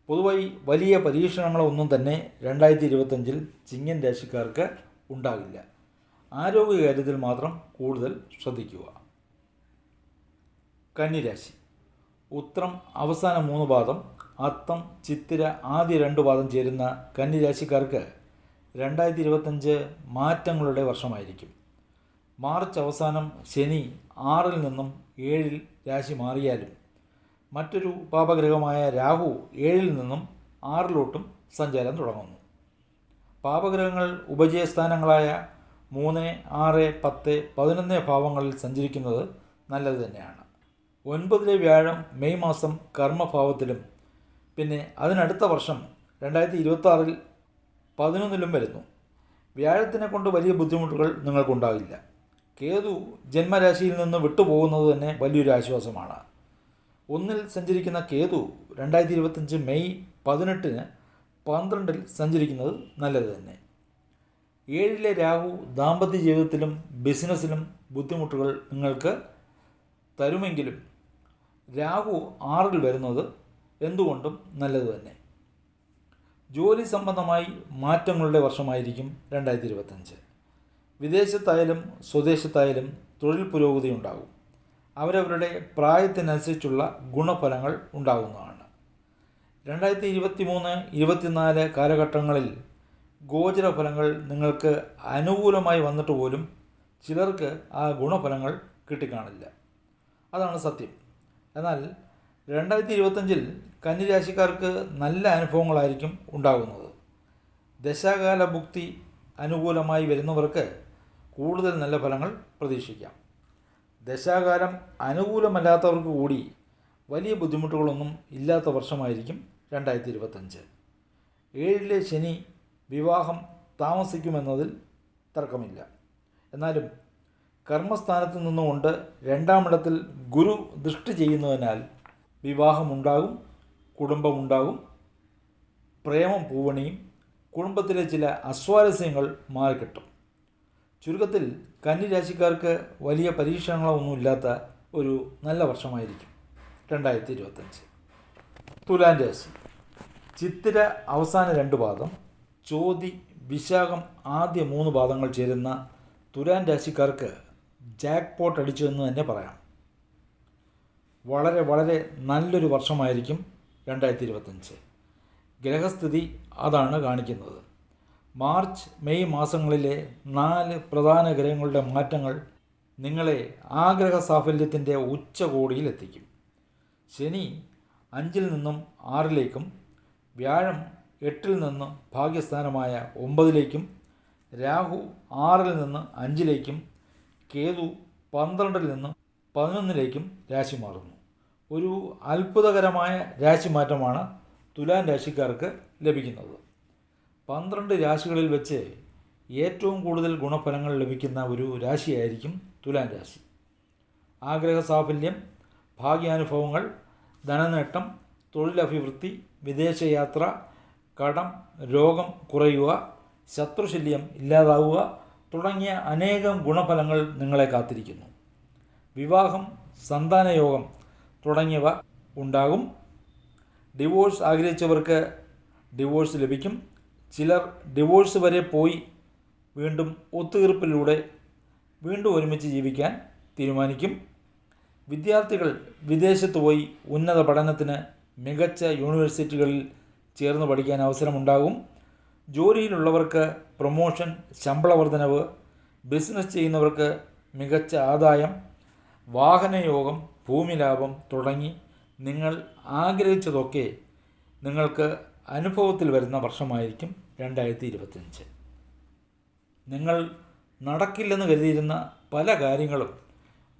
പൊതുവായി വലിയ പരീക്ഷണങ്ങളൊന്നും തന്നെ 2025 ചിങ്ങൻ രാശിക്കാർക്ക് ഉണ്ടാകില്ല. ആരോഗ്യകാര്യത്തിൽ മാത്രം കൂടുതൽ ശ്രദ്ധിക്കുക. കന്നിരാശി. ഉത്രം അവസാന 3 പാദം, അത്തം, ചിത്തിര ആദ്യ 2 പാദം ചേരുന്ന കന്നിരാശിക്കാർക്ക് 2025 മാറ്റങ്ങളുടെ വർഷമായിരിക്കും. മാർച്ച് അവസാനം ശനി 6-ൽ നിന്നും 7-ൽ രാശി മാറിയാലും മറ്റൊരു പാപഗ്രഹമായ രാഹു 7-ൽ നിന്നും 6-ലോട്ടും സഞ്ചാരം തുടങ്ങുന്നു. പാപഗ്രഹങ്ങൾ ഉപജയസ്ഥാനങ്ങളായ 3, 6, 10, 11 ഭാവങ്ങളിൽ സഞ്ചരിക്കുന്നത് നല്ലത് തന്നെയാണ്. 9-ലെ വ്യാഴം മെയ് മാസം കർമ്മഭാവത്തിലും പിന്നെ അതിനടുത്ത വർഷം 2026-ൽ 11-ലും വരുന്നു. വ്യാഴത്തിനെ കൊണ്ട് വലിയ ബുദ്ധിമുട്ടുകൾ നിങ്ങൾക്കുണ്ടാകില്ല. കേതു ജന്മരാശിയിൽ നിന്ന് വിട്ടുപോകുന്നത് തന്നെ വലിയൊരു ആശ്വാസമാണ്. 1-ൽ സഞ്ചരിക്കുന്ന കേതു 2025 മെയ് 18-ന് 12-ൽ സഞ്ചരിക്കുന്നത് നല്ലത് തന്നെ. ഏഴിലെ രാഹു ദാമ്പത്യ ജീവിതത്തിലും ബിസിനസ്സിലും ബുദ്ധിമുട്ടുകൾ നിങ്ങൾക്ക് തരുമെങ്കിലും രാഹു 6-ൽ വരുന്നത് എന്തുകൊണ്ടും നല്ലത് തന്നെ. ജോലി സംബന്ധമായി മാറ്റങ്ങളുടെ വർഷമായിരിക്കും 2025. വിദേശത്തായാലും സ്വദേശത്തായാലും തൊഴിൽ പുരോഗതി ഉണ്ടാകും. അവരവരുടെ പ്രായത്തിനനുസരിച്ചുള്ള ഗുണഫലങ്ങൾ ഉണ്ടാകുന്നതാണ്. 2023-24 കാലഘട്ടങ്ങളിൽ ഗോചരഫലങ്ങൾ നിങ്ങൾക്ക് അനുകൂലമായി വന്നിട്ട് പോലും ചിലർക്ക് ആ ഗുണഫലങ്ങൾ കിട്ടിക്കാണില്ല. അതാണ് സത്യം. എന്നാൽ 2025 കന്നിരാശിക്കാർക്ക് നല്ല അനുഭവങ്ങളായിരിക്കും ഉണ്ടാകുന്നത്. ദശാകാല ഭുക്തി അനുകൂലമായി വരുന്നവർക്ക് കൂടുതൽ നല്ല ഫലങ്ങൾ പ്രതീക്ഷിക്കാം. ദശാകാലം അനുകൂലമല്ലാത്തവർക്ക് കൂടി വലിയ ബുദ്ധിമുട്ടുകളൊന്നും ഇല്ലാത്ത വർഷമായിരിക്കും 2025. 7-ലെ ശനി വിവാഹം താമസിക്കുമെന്നതിൽ തർക്കമില്ല. എന്നാലും കർമ്മസ്ഥാനത്ത് നിന്നുകൊണ്ട് 2-ാമിടത്തിൽ ഗുരു ദൃഷ്ടി ചെയ്യുന്നതിനാൽ വിവാഹമുണ്ടാകും, കുടുംബമുണ്ടാകും, പ്രേമം പൂവണിയും, കുടുംബത്തിലെ ചില അസ്വാരസ്യങ്ങൾ മാറിക്കിട്ടും. ചുരുക്കത്തിൽ കന്നിരാശിക്കാർക്ക് വലിയ പരീക്ഷണങ്ങളൊന്നുമില്ലാത്ത ഒരു നല്ല വർഷമായിരിക്കും 2025. തുലാം രാശി. ചിത്തിര അവസാന 2 പാദം, ചോതി വിശാഖം ആദ്യ 3 പാദങ്ങൾ ചേരുന്ന തുലാം രാശിക്കാർക്ക് ജാക്ക് പോട്ട് അടിച്ചു എന്ന് തന്നെ പറയാം. വളരെ വളരെ നല്ലൊരു വർഷമായിരിക്കും 2025. ഗ്രഹസ്ഥിതി അതാണ് കാണിക്കുന്നത്. മാർച്ച് മെയ് മാസങ്ങളിലെ 4 പ്രധാന ഗ്രഹങ്ങളുടെ മാറ്റങ്ങൾ നിങ്ങളെ ആഗ്രഹ സാഫല്യത്തിൻ്റെ ഉച്ചകോടിയിലെത്തിക്കും. ശനി 5-ൽ നിന്നും 6-ലേക്കും, വ്യാഴം 8-ൽ നിന്ന് ഭാഗ്യസ്ഥാനമായ 9-ലേക്കും, രാഹു 6-ൽ നിന്ന് 5-ലേക്കും, കേതു 12-ൽ നിന്ന് 11-ലേക്കും രാശി മാറുന്നു. ഒരു അത്ഭുതകരമായ രാശിമാറ്റമാണ് തുലാം രാശിക്കാർക്ക് ലഭിക്കുന്നത്. 12 രാശികളിൽ വെച്ച് ഏറ്റവും കൂടുതൽ ഗുണഫലങ്ങൾ ലഭിക്കുന്ന ഒരു രാശിയായിരിക്കും തുലാം രാശി. ആഗ്രഹ സാഫല്യം, ഭാഗ്യാനുഭവങ്ങൾ, ധനനേട്ടം, തൊഴിലഭിവൃദ്ധി, വിദേശയാത്ര, കടം, രോഗം കുറയുക, ശത്രുശല്യം ഇല്ലാതാവുക തുടങ്ങിയ അനേകം ഗുണഫലങ്ങൾ നിങ്ങളെ കാത്തിരിക്കുന്നു. വിവാഹം, സന്താനയോഗം തുടങ്ങിയവ ഉണ്ടാകും. ഡിവോഴ്സ് ആഗ്രഹിച്ചവർക്ക് ഡിവോഴ്സ് ലഭിക്കും. ചിലർ ഡിവോഴ്സ് വരെ പോയി വീണ്ടും ഒത്തുതീർപ്പിലൂടെ വീണ്ടും ഒരുമിച്ച് ജീവിക്കാൻ തീരുമാനിക്കും. വിദ്യാർത്ഥികൾ വിദേശത്ത് പോയി ഉന്നത പഠനത്തിന് മികച്ച യൂണിവേഴ്സിറ്റികളിൽ ചേർന്ന് പഠിക്കാൻ അവസരമുണ്ടാകും. ജോലിയിലുള്ളവർക്ക് പ്രൊമോഷൻ, ശമ്പള വർധനവ്, ബിസിനസ് ചെയ്യുന്നവർക്ക് മികച്ച ആദായം, വാഹനയോഗം, ഭൂമി ലാഭം തുടങ്ങി നിങ്ങൾ ആഗ്രഹിച്ചതൊക്കെ നിങ്ങൾക്ക് അനുഭവത്തിൽ വരുന്ന വർഷമായിരിക്കും 2025. നിങ്ങൾ നടക്കില്ലെന്ന് കരുതിയിരുന്ന പല കാര്യങ്ങളും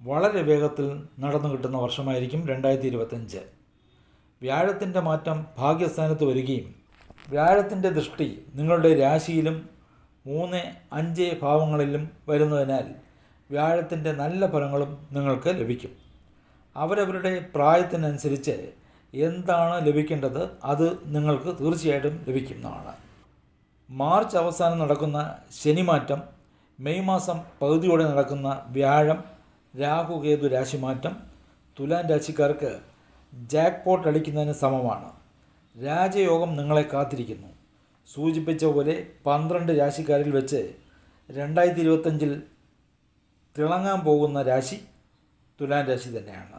വളരെ വേഗത്തിൽ നടന്നു കിട്ടുന്ന വർഷമായിരിക്കും 2025. വ്യാഴത്തിൻ്റെ മാറ്റം ഭാഗ്യസ്ഥാനത്ത് വരികയും വ്യാഴത്തിൻ്റെ ദൃഷ്ടി നിങ്ങളുടെ രാശിയിലും 3, 5 ഭാവങ്ങളിലും വരുന്നതിനാൽ വ്യാഴത്തിൻ്റെ നല്ല ഫലങ്ങളും നിങ്ങൾക്ക് ലഭിക്കും. അവരവരുടെ പ്രായത്തിനനുസരിച്ച് എന്താണ് ലഭിക്കേണ്ടത് അത് നിങ്ങൾക്ക് തീർച്ചയായിട്ടും ലഭിക്കുന്നതാണ്. മാർച്ച് അവസാനം നടക്കുന്ന ശനിമാറ്റം, മെയ് മാസം പകുതിയോടെ നടക്കുന്ന വ്യാഴം, രാഹു, കേതു രാശിമാറ്റം തുലാം രാശിക്കാർക്ക് ജാക്ക് പോട്ട് അടിക്കുന്നതിന് സമമാണ്. രാജയോഗം നിങ്ങളെ കാത്തിരിക്കുന്നു. സൂചിപ്പിച്ച പോലെ 12 രാശിക്കാരിൽ വെച്ച് 2025 തിളങ്ങാൻ പോകുന്ന രാശി തുലാം രാശി തന്നെയാണ്.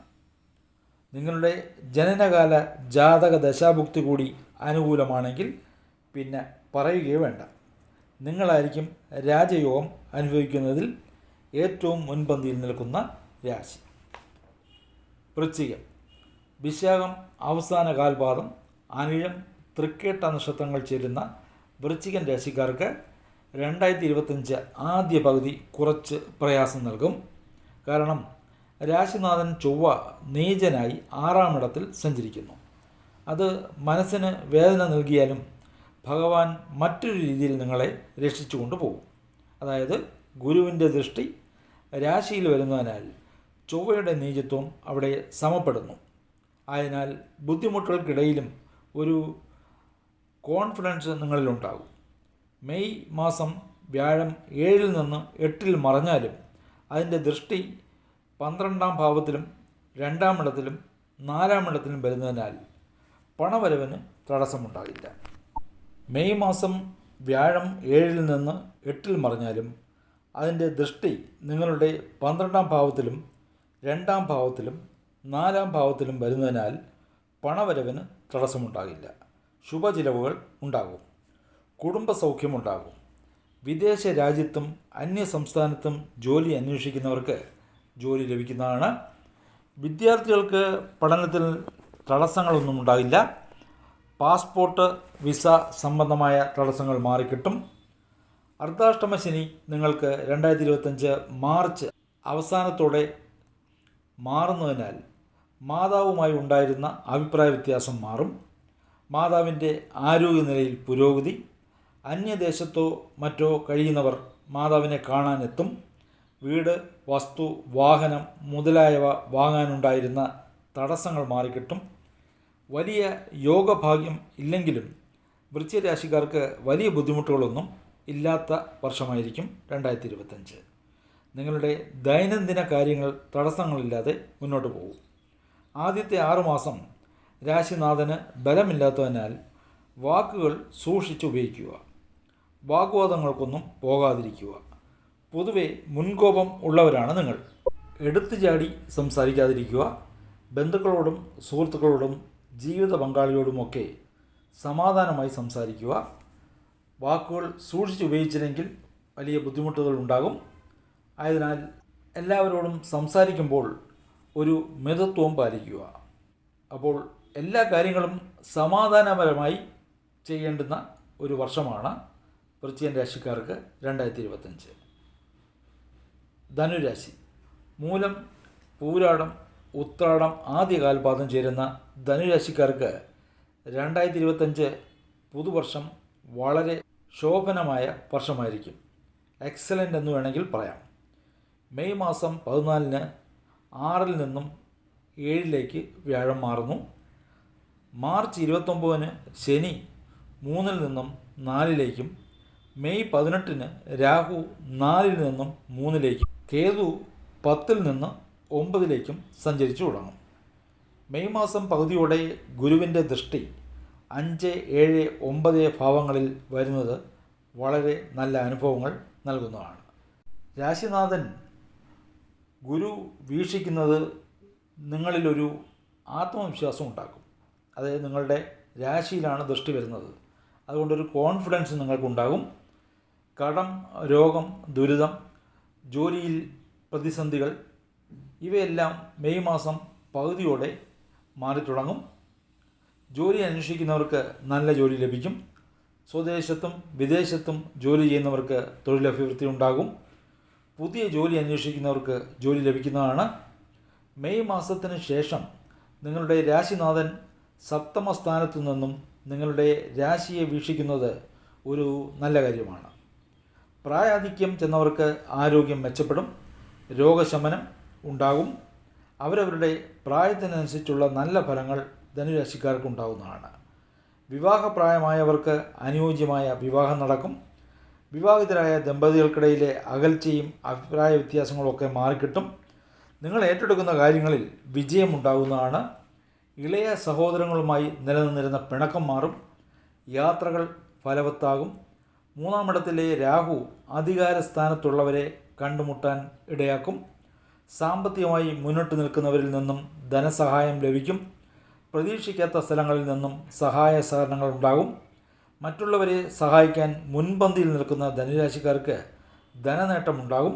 നിങ്ങളുടെ ജനനകാല ജാതക ദശാഭുക്തി കൂടി അനുകൂലമാണെങ്കിൽ പിന്നെ പറയുകയേ വേണ്ട. നിങ്ങളായിരിക്കും രാജയോഗം അനുഭവിക്കുന്നതിൽ ഏറ്റവും മുൻപന്തിയിൽ നിൽക്കുന്ന രാശി. വൃശ്ചികം. വിശാഖം അവസാന കാൽപാദം, അനിഴം, തൃക്കേട്ട നക്ഷത്രങ്ങൾ ചേരുന്ന വൃശ്ചികൻ രാശിക്കാർക്ക് 2025 ആദ്യ പകുതി കുറച്ച് പ്രയാസം നൽകും. കാരണം രാശിനാഥൻ ചൊവ്വ നീചനായി 6-ാം ഇടത്തിൽ സഞ്ചരിക്കുന്നു. അത് മനസ്സിന് വേദന നൽകിയാലും ഭഗവാൻ മറ്റൊരു രീതിയിൽ നിങ്ങളെ രക്ഷിച്ചു കൊണ്ടുപോകും. അതായത് ഗുരുവിൻ്റെ ദൃഷ്ടി രാശിയിൽ വരുന്നതിനാൽ ചൊവ്വയുടെ നീചത്വം അവിടെ സമപ്പെടുന്നു. ആയതിനാൽ ബുദ്ധിമുട്ടുകൾക്കിടയിലും ഒരു കോൺഫിഡൻസ് നിങ്ങളിലുണ്ടാകും. മെയ് മാസം വ്യാഴം 7-ൽ നിന്ന് 8-ൽ മറഞ്ഞാലും അതിൻ്റെ ദൃഷ്ടി 12-ാം ഭാവത്തിലും 2-ാം ഇടത്തിലും 4-ാം ഇടത്തിലും വരുന്നതിനാൽ പണവരവിന് തടസ്സമുണ്ടാകില്ല. മെയ് മാസം വ്യാഴം 7-ൽ നിന്ന് 8-ൽ മറഞ്ഞാലും അതിൻ്റെ ദൃഷ്ടി നിങ്ങളുടെ 12-ാം ഭാവത്തിലും 2-ാം ഭാവത്തിലും 4-ാം ഭാവത്തിലും വരുന്നതിനാൽ പണവരവിന് തടസ്സമുണ്ടാകില്ല. ശുഭചിലവുകൾ ഉണ്ടാകും. കുടുംബസൗഖ്യമുണ്ടാകും. വിദേശ രാജ്യത്തും അന്യസംസ്ഥാനത്തും ജോലി അന്വേഷിക്കുന്നവർക്ക് ജോലി ലഭിക്കുന്നതാണ്. വിദ്യാർത്ഥികൾക്ക് പഠനത്തിൽ തടസ്സങ്ങളൊന്നും ഉണ്ടാകില്ല. പാസ്പോർട്ട്, വിസ സംബന്ധമായ തടസ്സങ്ങൾ മാറിക്കിട്ടും. അർദ്ധാഷ്ടമ ശനി നിങ്ങൾക്ക് 2025 മാർച്ച് അവസാനത്തോടെ മാറുന്നതിനാൽ മാതാവുമായി ഉണ്ടായിരുന്ന അഭിപ്രായ വ്യത്യാസം മാറും. മാതാവിൻ്റെ ആരോഗ്യനിലയിൽ പുരോഗതി. അന്യദേശത്തോ മറ്റോ കഴിയുന്നവർ മാതാവിനെ കാണാനെത്തും. വീട്, വസ്തു, വാഹനം മുതലായവ വാങ്ങാനുണ്ടായിരുന്ന തടസ്സങ്ങൾ മാറിക്കിട്ടും. വലിയ യോഗഭാഗ്യം ഇല്ലെങ്കിലും വൃശ്ചിക രാശിക്കാർക്ക് വലിയ ബുദ്ധിമുട്ടുകളൊന്നും ഇല്ലാത്ത വർഷമായിരിക്കും 2025. നിങ്ങളുടെ ദൈനംദിന കാര്യങ്ങൾ തടസ്സങ്ങളില്ലാതെ മുന്നോട്ട് പോകും. ആദ്യത്തെ 6 മാസം രാശിനാഥന് ബലമില്ലാത്തതിനാൽ വാക്കുകൾ സൂക്ഷിച്ച് ഉപയോഗിക്കുക. വാഗ്വാദങ്ങൾക്കൊന്നും പോകാതിരിക്കുക. പൊതുവെ മുൻകോപം ഉള്ളവരാണ് നിങ്ങൾ. എടുത്തു ചാടി സംസാരിക്കാതിരിക്കുക. ബന്ധുക്കളോടും സുഹൃത്തുക്കളോടും ജീവിത പങ്കാളിയോടുമൊക്കെ സമാധാനമായി സംസാരിക്കുക. വാക്കുകൾ സൂക്ഷിച്ച് ഉപയോഗിച്ചില്ലെങ്കിൽ വലിയ ബുദ്ധിമുട്ടുകൾ ഉണ്ടാകും. ആയതിനാൽ എല്ലാവരോടും സംസാരിക്കുമ്പോൾ ഒരു മിതത്വം പാലിക്കുക. അപ്പോൾ എല്ലാ കാര്യങ്ങളും സമാധാനപരമായി ചെയ്യേണ്ടുന്ന ഒരു വർഷമാണ് വൃശ്ചിക രാശിക്കാർക്ക് 2025. ധനുരാശി. മൂലം, പൂരാടം, ഉത്രാടം ആദ്യ കാൽപാദം ചേരുന്ന ധനുരാശിക്കാർക്ക് 2025 പുതുവർഷം വളരെ ശോഭനമായ വർഷമായിരിക്കും. എക്സലൻ്റ് എന്ന് വേണമെങ്കിൽ പറയാം. മെയ് മാസം 14-ന് 6-ൽ നിന്നും 7-ലേക്ക് വ്യാഴം മാറുന്നു. മാർച്ച് 29-ന് ശനി 3-ൽ നിന്നും 4-ലേക്കും മെയ് 18-ന് രാഹു 4-ൽ നിന്നും 3-ലേക്കും കേതു 10-ൽ നിന്ന് 9-ലേക്കും സഞ്ചരിച്ചു തുടങ്ങും. മെയ് മാസം പകുതിയോടെ ഗുരുവിൻ്റെ ദൃഷ്ടി 5, 7, 9 ഭാവങ്ങളിൽ വരുന്നത് വളരെ നല്ല അനുഭവങ്ങൾ നൽകുന്നതാണ്. രാശിനാഥൻ ഗുരു വീക്ഷിക്കുന്നത് നിങ്ങളിലൊരു ആത്മവിശ്വാസം ഉണ്ടാക്കും. അതായത് നിങ്ങളുടെ രാശിയിലാണ് ദൃഷ്ടി വരുന്നത്. അതുകൊണ്ടൊരു കോൺഫിഡൻസ് നിങ്ങൾക്കുണ്ടാകും. കടം, രോഗം, ദുരിതം, ജോലിയിൽ പ്രതിസന്ധികൾ ഇവയെല്ലാം മെയ് മാസം പകുതിയോടെ മാറിത്തുടങ്ങും. ജോലി അന്വേഷിക്കുന്നവർക്ക് നല്ല ജോലി ലഭിക്കും. സ്വദേശത്തും വിദേശത്തും ജോലി ചെയ്യുന്നവർക്ക് തൊഴിലഭിവൃദ്ധി ഉണ്ടാകും. പുതിയ ജോലി അന്വേഷിക്കുന്നവർക്ക് ജോലി ലഭിക്കുന്നതാണ്. മെയ് മാസത്തിന് ശേഷം നിങ്ങളുടെ രാശിനാഥൻ സപ്തമ സ്ഥാനത്തു നിന്നും നിങ്ങളുടെ രാശിയെ വീക്ഷിക്കുന്നത് ഒരു നല്ല കാര്യമാണ്. പ്രായാധിക്യം ചെന്നവർക്ക് ആരോഗ്യം മെച്ചപ്പെടും. രോഗശമനം ഉണ്ടാകും. അവരവരുടെ പ്രായത്തിനനുസരിച്ചുള്ള നല്ല ഫലങ്ങൾ ധനുരാശിക്കാർക്കുണ്ടാകുന്നതാണ്. വിവാഹപ്രായമായവർക്ക് അനുയോജ്യമായ വിവാഹം നടക്കും. വിവാഹിതരായ ദമ്പതികൾക്കിടയിലെ അകൽച്ചയും അഭിപ്രായ വ്യത്യാസങ്ങളൊക്കെ മാറിക്കിട്ടും. നിങ്ങൾ ഏറ്റെടുക്കുന്ന കാര്യങ്ങളിൽ വിജയമുണ്ടാകുന്നതാണ്. ഇളയ സഹോദരങ്ങളുമായി നിലനിന്നിരുന്ന പിണക്കം മാറും. യാത്രകൾ ഫലവത്താകും. 3-ാം ഇടത്തിലെ രാഹു അധികാരസ്ഥാനത്തുള്ളവരെ കണ്ടുമുട്ടാൻ ഇടയാക്കും. സാമ്പത്തികമായി മുന്നോട്ട് നിൽക്കുന്നവരിൽ നിന്നും ധനസഹായം ലഭിക്കും. പ്രതീക്ഷിക്കാത്ത സ്ഥലങ്ങളിൽ നിന്നും സഹായ സഹകരണങ്ങൾ ഉണ്ടാകും. മറ്റുള്ളവരെ സഹായിക്കാൻ മുൻപന്തിയിൽ നിൽക്കുന്ന ധനുരാശിക്കാർക്ക് ധനനേട്ടമുണ്ടാകും.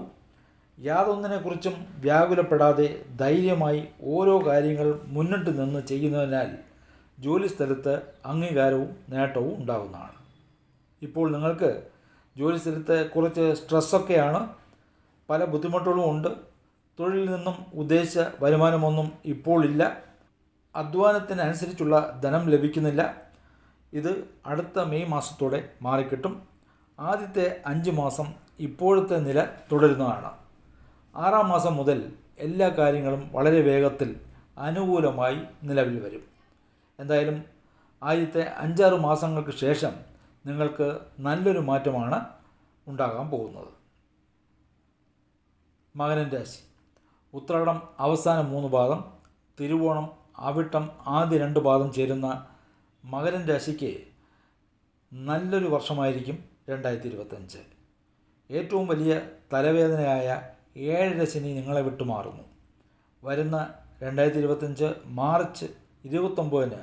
യാതൊന്നിനെക്കുറിച്ചും വ്യാകുലപ്പെടാതെ ധൈര്യമായി ഓരോ കാര്യങ്ങൾ മുന്നിട്ട് നിന്ന് ചെയ്യുന്നതിനാൽ ജോലിസ്ഥലത്ത് അംഗീകാരവും നേട്ടവും ഉണ്ടാകുന്നതാണ്. ഇപ്പോൾ നിങ്ങൾക്ക് ജോലിസ്ഥലത്ത് കുറച്ച് സ്ട്രെസ്സൊക്കെയാണ്. പല ബുദ്ധിമുട്ടുകളും ഉണ്ട്. തൊഴിലിൽ നിന്നും ഉദ്ദേശിച്ച വരുമാനമൊന്നും ഇപ്പോൾ ഇല്ല. അധ്വാനത്തിനനുസരിച്ചുള്ള ധനം ലഭിക്കുന്നില്ല. ഇത് അടുത്ത മെയ് മാസത്തോടെ മാറിക്കിട്ടും. ആദ്യത്തെ 5 മാസം ഇപ്പോഴത്തെ നില തുടരുന്നതാണ്. 6-ാം മാസം മുതൽ എല്ലാ കാര്യങ്ങളും വളരെ വേഗത്തിൽ അനുകൂലമായി നിലവിൽ വരും. എന്തായാലും ആദ്യത്തെ 5-6 മാസങ്ങൾക്ക് ശേഷം നിങ്ങൾക്ക് നല്ലൊരു മാറ്റമാണ് ഉണ്ടാകാൻ പോകുന്നത്. മകരം രാശി. ഉത്രാടം അവസാന 3 പാദം, തിരുവോണം, അവിട്ടം ആദ്യ 2 പാദം ചേരുന്ന മകരം രാശിക്ക് നല്ലൊരു വർഷമായിരിക്കും 2025. ഏറ്റവും വലിയ തലവേദനയായ 7 ശനി നിങ്ങളെ വിട്ടുമാറുന്നു. വരുന്ന 2025 മാർച്ച് 29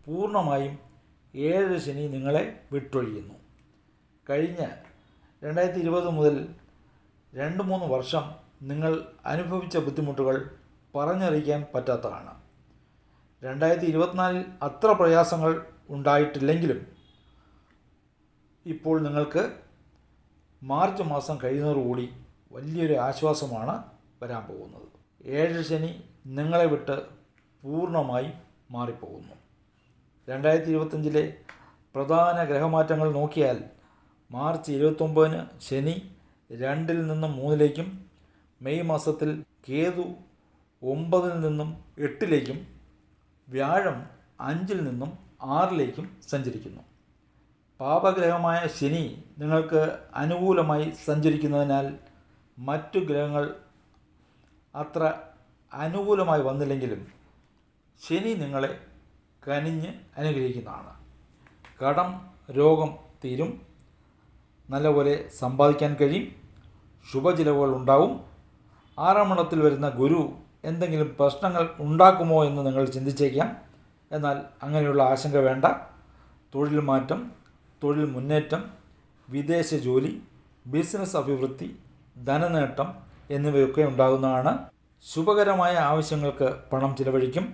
പൂർണ്ണമായും 7 ശനി നിങ്ങളെ വിട്ടൊഴിയുന്നു. കഴിഞ്ഞ 2020 മുതൽ 2-3 വർഷം നിങ്ങൾ അനുഭവിച്ച ബുദ്ധിമുട്ടുകൾ പറഞ്ഞറിയിക്കാൻ പറ്റാത്തതാണ്. 2024 അത്ര പ്രയാസങ്ങൾ ഉണ്ടായിട്ടില്ലെങ്കിലും ഇപ്പോൾ നിങ്ങൾക്ക് മാർച്ച് മാസം കഴിയുന്നതോടുകൂടി വലിയൊരു ആശ്വാസമാണ് വരാൻ പോകുന്നത്. 7 ശനി നിങ്ങളെ വിട്ട് പൂർണ്ണമായി മാറിപ്പോകുന്നു. 2025 പ്രധാന ഗ്രഹമാറ്റങ്ങൾ നോക്കിയാൽ മാർച്ച് 29 ശനി 2-ൽ നിന്നും 3-ലേക്കും, മെയ് മാസത്തിൽ കേതു 9-ൽ നിന്നും 8-ലേക്കും, വ്യാഴം 5-ൽ നിന്നും 6-ലേക്കും സഞ്ചരിക്കുന്നു. പാപഗ്രഹമായ ശനി നിങ്ങൾക്ക് അനുകൂലമായി സഞ്ചരിക്കുന്നതിനാൽ മറ്റു ഗ്രഹങ്ങൾ അത്ര അനുകൂലമായി വന്നില്ലെങ്കിലും ശനി നിങ്ങളെ കനിഞ്ഞ് അനുഗ്രഹിക്കുന്നതാണ്. കടം, രോഗം തീരും, നല്ലപോലെ സമ്പാദിക്കാൻ കഴിയും, ശുഭചിലവുകൾ ഉണ്ടാവും. 6-ാം ഇടത്തിൽ വരുന്ന ഗുരു എന്തെങ്കിലും പ്രശ്നങ്ങൾ ഉണ്ടാക്കുമോ എന്ന് നിങ്ങൾ ചിന്തിച്ചേക്കാം. എന്നാൽ അങ്ങനെയുള്ള ആശങ്ക വേണ്ട. തൊഴിൽ മാറ്റം, തൊഴിൽ മുന്നേറ്റം, വിദേശ ജോലി, ബിസിനസ് അഭിവൃദ്ധി, ധനനേട്ടം എന്നിവയൊക്കെ ഉണ്ടാകുന്നതാണ്. ശുഭകരമായ ആവശ്യങ്ങൾക്ക് പണം ചിലവഴിക്കും.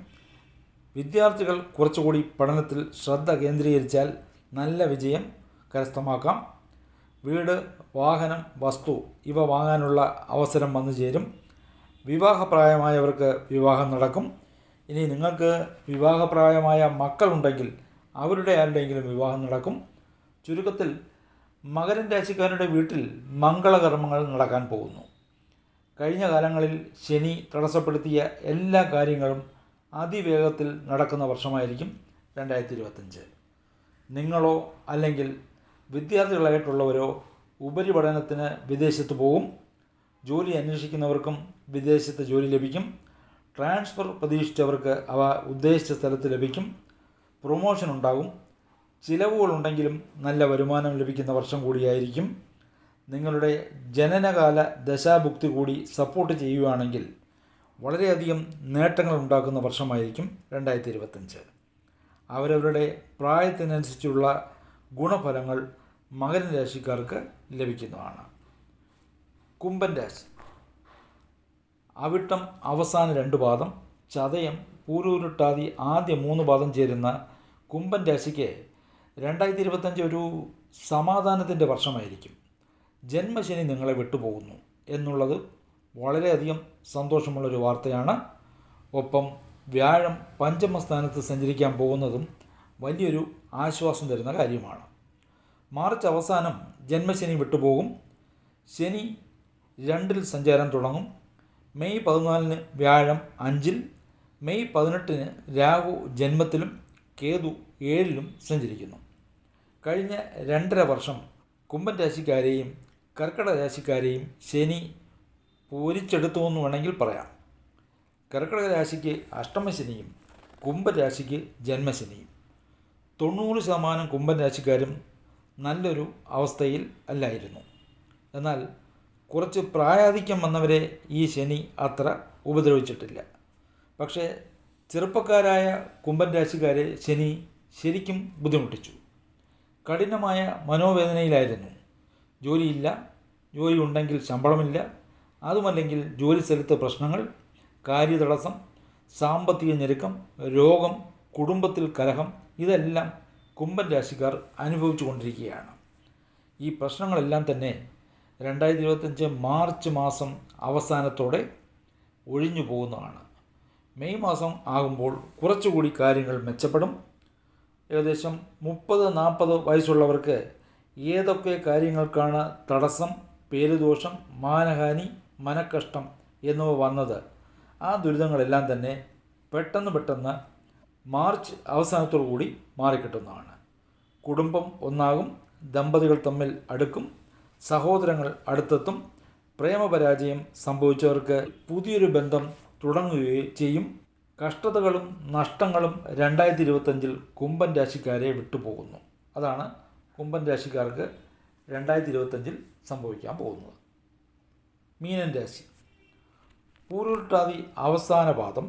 വിദ്യാർത്ഥികൾ കുറച്ചുകൂടി പഠനത്തിൽ ശ്രദ്ധ കേന്ദ്രീകരിച്ചാൽ നല്ല വിജയം കരസ്ഥമാക്കാം. വീട്, വാഹനം, വസ്തു ഇവ വാങ്ങാനുള്ള അവസരം വന്നു ചേരും. വിവാഹപ്രായമായവർക്ക് വിവാഹം നടക്കും. ഇനി നിങ്ങൾക്ക് വിവാഹപ്രായമായ മക്കളുണ്ടെങ്കിൽ അവരുടെ ആരുടെയെങ്കിലും വിവാഹം നടക്കും. ചുരുക്കത്തിൽ മകരം രാശിക്കാരുടെ വീട്ടിൽ മംഗളകർമ്മങ്ങൾ നടക്കാൻ പോകുന്നു. കഴിഞ്ഞ കാലങ്ങളിൽ ശനി തടസ്സപ്പെടുത്തിയ എല്ലാ കാര്യങ്ങളും അതിവേഗത്തിൽ നടക്കുന്ന വർഷമായിരിക്കും 2025. നിങ്ങളോ അല്ലെങ്കിൽ വിദ്യാർത്ഥികളായിട്ടുള്ളവരോ ഉപരിപഠനത്തിന് വിദേശത്ത് പോകും. ജോലി അന്വേഷിക്കുന്നവർക്കും വിദേശത്ത് ജോലി ലഭിക്കും. ട്രാൻസ്ഫർ പ്രതീക്ഷിച്ചവർക്ക് അവ ഉദ്ദേശിച്ച സ്ഥലത്ത് ലഭിക്കും. പ്രൊമോഷൻ ഉണ്ടാകും. ചിലവുകളുണ്ടെങ്കിലും നല്ല വരുമാനം ലഭിക്കുന്ന വർഷം കൂടിയായിരിക്കും. നിങ്ങളുടെ ജനനകാല ദശാഭുക്തി കൂടി സപ്പോർട്ട് ചെയ്യുകയാണെങ്കിൽ വളരെയധികം നേട്ടങ്ങൾ ഉണ്ടാക്കുന്ന വർഷമായിരിക്കും 2025. അവരവരുടെ പ്രായത്തിനനുസരിച്ചുള്ള ഗുണഫലങ്ങൾ മകരം രാശിക്കാർക്ക് ലഭിക്കുന്നതാണ്. കുംഭൻ രാശി. അവിട്ടം അവസാന 2 പാദം, ചതയം, പൂരുരുട്ടാതി ആദ്യ 3 പാദം ചേരുന്ന കുംഭൻ രാശിക്ക് 2025 ഒരു സമാധാനത്തിൻ്റെ വർഷമായിരിക്കും. ജന്മശനി നിങ്ങളെ വിട്ടുപോകുന്നു എന്നുള്ളത് വളരെയധികം സന്തോഷമുള്ളൊരു വാർത്തയാണ്. ഒപ്പം വ്യാഴം പഞ്ചമസ്ഥാനത്ത് സഞ്ചരിക്കാൻ പോകുന്നതും വലിയൊരു ആശ്വാസം തരുന്ന കാര്യമാണ്. മാർച്ച് അവസാനം ജന്മശനി വിട്ടുപോകും. ശനി 2-ൽ സഞ്ചാരം തുടങ്ങും. മെയ് 14 വ്യാഴം 5-ൽ, മെയ് 18 രാഹു ജന്മത്തിലും കേതു 7-ലും സഞ്ചരിക്കുന്നു. കഴിഞ്ഞ 2.5 വർഷം കുംഭൻ രാശിക്കാരെയും കർക്കിടക രാശിക്കാരെയും ശനി പൂരിച്ചെടുത്തു എന്ന് വേണമെങ്കിൽ പറയാം. കർക്കിടക രാശിക്ക് അഷ്ടമശനിയും കുംഭൻ രാശിക്ക് ജന്മശനിയും. 90% കുംഭൻ രാശിക്കാരും നല്ലൊരു അവസ്ഥയിൽ അല്ലായിരുന്നു. എന്നാൽ കുറച്ച് പ്രായാധിക്യം വന്നവരെ ഈ ശനി അത്ര ഉപദ്രവിച്ചിട്ടില്ല. പക്ഷേ ചെറുപ്പക്കാരായ കുംഭൻ രാശിക്കാരെ ശനി ശരിക്കും ബുദ്ധിമുട്ടിച്ചു. കഠിനമായ മനോവേദനയിലായിരുന്നു. ജോലിയില്ല, ജോലി ഉണ്ടെങ്കിൽ ശമ്പളമില്ല, അതുമല്ലെങ്കിൽ ജോലി സ്ഥലത്ത് പ്രശ്നങ്ങൾ, കാര്യതടസ്സം, സാമ്പത്തിക ഞെരുക്കം, രോഗം, കുടുംബത്തിൽ കലഹം ഇതെല്ലാം കുംഭൻ രാശിക്കാർ അനുഭവിച്ചു കൊണ്ടിരിക്കുകയാണ്. ഈ പ്രശ്നങ്ങളെല്ലാം തന്നെ 2025 മാർച്ച് മാസം അവസാനത്തോടെ ഒഴിഞ്ഞു പോകുന്നതാണ്. മെയ് മാസം ആകുമ്പോൾ കുറച്ചുകൂടി കാര്യങ്ങൾ മെച്ചപ്പെടും. ഏകദേശം 30-40 വയസ്സുള്ളവർക്ക് ഏതൊക്കെ കാര്യങ്ങൾക്കാണ് തടസ്സം, പേരുദോഷം, മാനഹാനി, മനക്കഷ്ടം എന്നിവ വന്നത്, ആ ദുരിതങ്ങളെല്ലാം തന്നെ പെട്ടെന്ന് മാർച്ച് അവസാനത്തോടു കൂടി മാറിക്കിട്ടുന്നതാണ്. കുടുംബം ഒന്നാകും, ദമ്പതികൾ തമ്മിൽ അടുക്കും, സഹോദരങ്ങൾ അടുത്തെത്തും. പ്രേമപരാജയം സംഭവിച്ചവർക്ക് പുതിയൊരു ബന്ധം തുടങ്ങുകയും ചെയ്യും. കഷ്ടതകളും നഷ്ടങ്ങളും 2025 കുംഭൻ രാശിക്കാരെ വിട്ടുപോകുന്നു. അതാണ് കുംഭൻ രാശിക്കാർക്ക് 2025 സംഭവിക്കാൻ പോകുന്നത്. മീനൻ രാശി. പൂരുരുട്ടാതി അവസാന പാദം,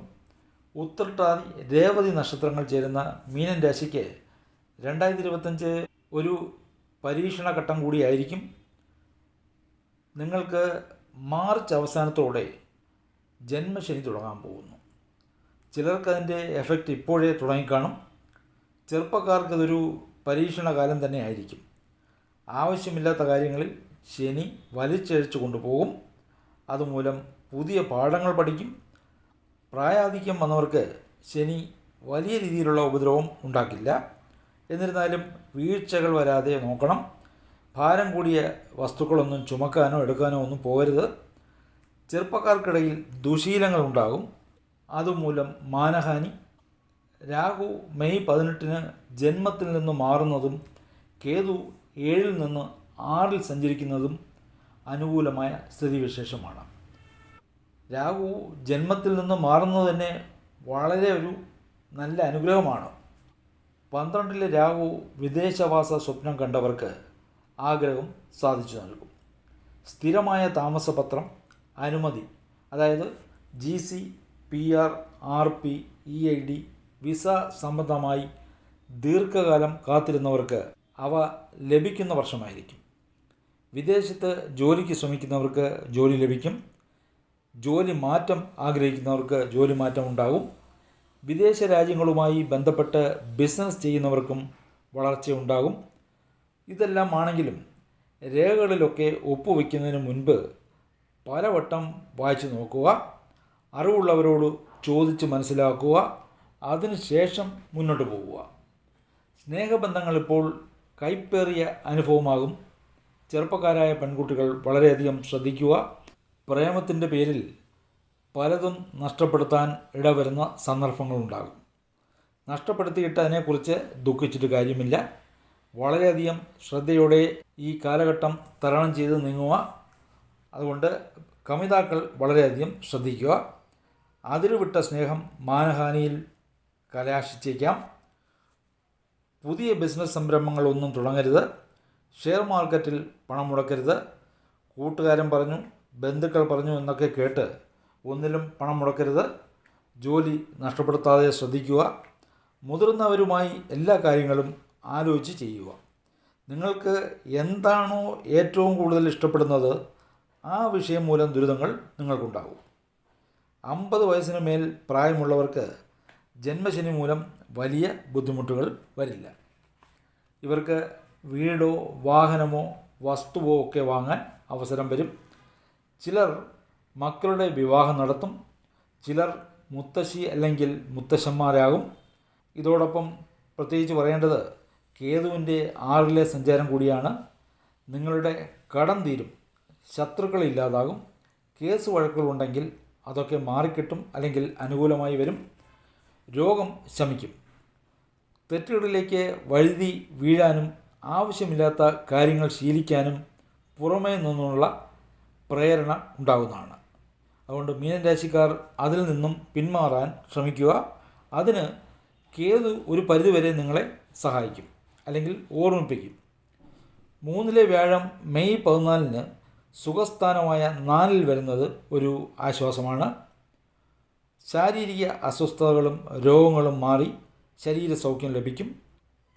ഉത്രട്ടാതി രേവതി നക്ഷത്രങ്ങൾ ചേരുന്ന മീനൻ രാശിക്ക് 2025 ഒരു പരീക്ഷണഘട്ടം കൂടിയായിരിക്കും. നിങ്ങൾക്ക് മാർച്ച് അവസാനത്തോടെ ജന്മശനി തുടങ്ങാൻ പോകുന്നു. ചിലർക്ക് അതിൻ്റെ എഫക്റ്റ് ഇപ്പോഴേ തുടങ്ങിക്കാണും. ചെറുപ്പക്കാർക്കതൊരു പരീക്ഷണകാലം തന്നെ ആയിരിക്കും. ആവശ്യമില്ലാത്ത കാര്യങ്ങളിൽ ശനി വലിച്ചഴിച്ചു കൊണ്ടുപോകും. അതുമൂലം പുതിയ പാഠങ്ങൾ പഠിക്കും. പ്രായാധിക്യം വന്നവർക്ക് ശനി വലിയ രീതിയിലുള്ള ഉപദ്രവം ഉണ്ടാക്കില്ല. എന്നിരുന്നാലും വീഴ്ചകൾ വരാതെ നോക്കണം. ഭാരം കൂടിയ വസ്തുക്കളൊന്നും ചുമക്കാനോ എടുക്കാനോ ഒന്നും പോകരുത്. ചെറുപ്പക്കാർക്കിടയിൽ ദുശീലങ്ങൾ ഉണ്ടാകും. അതുമൂലം മാനഹാനി. രാഹു മെയ് 18 ജന്മത്തിൽ നിന്ന് മാറുന്നതും കേതു 7 നിന്ന് 6 സഞ്ചരിക്കുന്നതും അനുകൂലമായ സ്ഥിതിവിശേഷമാണ്. രാഹു ജന്മത്തിൽ നിന്ന് മാറുന്നത് തന്നെ വളരെ ഒരു നല്ല അനുഗ്രഹമാണ്. 12 രാഹു വിദേശവാസ സ്വപ്നം കണ്ടവർക്ക് ആഗ്രഹം സാധിച്ചു നൽകും. സ്ഥിരമായ താമസപത്രം, അനുമതി, അതായത് GC, PR, RP, EID, visa സംബന്ധമായി ദീർഘകാലം കാത്തിരുന്നവർക്ക് അവ ലഭിക്കുന്ന വർഷമായിരിക്കും. വിദേശത്ത് ജോലിക്ക് ശ്രമിക്കുന്നവർക്ക് ജോലി ലഭിക്കും. ജോലി മാറ്റം ആഗ്രഹിക്കുന്നവർക്ക് ജോലി മാറ്റം ഉണ്ടാകും. വിദേശ രാജ്യങ്ങളുമായി ബന്ധപ്പെട്ട് ബിസിനസ് ചെയ്യുന്നവർക്കും വളർച്ചയുണ്ടാകും. ഇതെല്ലാം ആണെങ്കിലും രേഖകളിലൊക്കെ ഒപ്പുവെക്കുന്നതിന് മുൻപ് പലവട്ടം വായിച്ചു നോക്കുക. അറിവുള്ളവരോട് ചോദിച്ച് മനസ്സിലാക്കുക. അതിനുശേഷം മുന്നോട്ട് പോവുക. സ്നേഹബന്ധങ്ങൾ ഇപ്പോൾ കൈപ്പേറിയ അനുഭവമാകും. ചെറുപ്പക്കാരായ പെൺകുട്ടികൾ വളരെയധികം ശ്രദ്ധിക്കുക. പ്രേമത്തിൻ്റെ പേരിൽ പലതും നഷ്ടപ്പെടുത്താൻ ഇടവരുന്ന സന്ദർഭങ്ങളുണ്ടാകും. നഷ്ടപ്പെടുത്തിയിട്ട് അതിനെക്കുറിച്ച് ദുഃഖിച്ചിട്ട് കാര്യമില്ല. വളരെയധികം ശ്രദ്ധയോടെ ഈ കാലഘട്ടം തരണം ചെയ്ത് നീങ്ങുക. അതുകൊണ്ട് കമിതാക്കൾ വളരെയധികം ശ്രദ്ധിക്കുക. അതിരുവിട്ട സ്നേഹം മാനഹാനിയിൽ കലാശിച്ചേക്കാം. പുതിയ ബിസിനസ് സംരംഭങ്ങളൊന്നും തുടങ്ങരുത്. ഷെയർ മാർക്കറ്റിൽ പണം മുടക്കരുത്. കൂട്ടുകാരൻ പറഞ്ഞു, ബന്ധുക്കൾ പറഞ്ഞു എന്നൊക്കെ കേട്ട് ഒന്നിലും പണം മുടക്കരുത്. ജോലി നഷ്ടപ്പെടുത്താതെ ശ്രദ്ധിക്കുക. മുതിർന്നവരുമായി എല്ലാ കാര്യങ്ങളും ആലോചിച്ച് ചെയ്യുക. നിങ്ങൾക്ക് എന്താണോ ഏറ്റവും കൂടുതൽ ഇഷ്ടപ്പെടുന്നത് ആ വിഷയം മൂലം ദുരിതങ്ങൾ നിങ്ങൾക്കുണ്ടാകും. 50 വയസ്സിന് മേൽ പ്രായമുള്ളവർക്ക് ജന്മശനി മൂലം വലിയ ബുദ്ധിമുട്ടുകൾ വരില്ല. ഇവർക്ക് വീടോ വാഹനമോ വസ്തുവോ ഒക്കെ വാങ്ങാൻ അവസരം വരും. ചിലർ മക്കളുടെ വിവാഹം നടത്തും. ചിലർ മുത്തശ്ശി അല്ലെങ്കിൽ മുത്തശ്ശന്മാരാകും. ഇതോടൊപ്പം പ്രത്യേകിച്ച് പറയേണ്ടത് കേതുവിൻ്റെ 6ലെ സഞ്ചാരം കൂടിയാണ്. നിങ്ങളുടെ കടം തീരും. ശത്രുക്കളില്ലാതാകും. കേസ് വഴക്കുകളുണ്ടെങ്കിൽ അതൊക്കെ മാറിക്കിട്ടും, അല്ലെങ്കിൽ അനുകൂലമായി വരും. രോഗം ശമിക്കും. തെറ്റുകളിലേക്ക് വഴുതി വീഴാനും ആവശ്യമില്ലാത്ത കാര്യങ്ങൾ ശീലിക്കാനും പുറമേ നിന്നുള്ള പ്രേരണ ഉണ്ടാകുന്നതാണ്. അതുകൊണ്ട് മീനൻ രാശിക്കാർ അതിൽ നിന്നും പിന്മാറാൻ ശ്രമിക്കുക. അതിന് കേതു ഒരു പരിധിവരെ നിങ്ങളെ സഹായിക്കും, അല്ലെങ്കിൽ ഓർമ്മിപ്പിക്കും. 3ലെ വ്യാഴം മെയ് 14 സുഖസ്ഥാനമായ 4ൽ വരുന്നത് ഒരു ആശ്വാസമാണ്. ശാരീരിക അസ്വസ്ഥതകളും രോഗങ്ങളും മാറി ശരീരസൗഖ്യം ലഭിക്കും.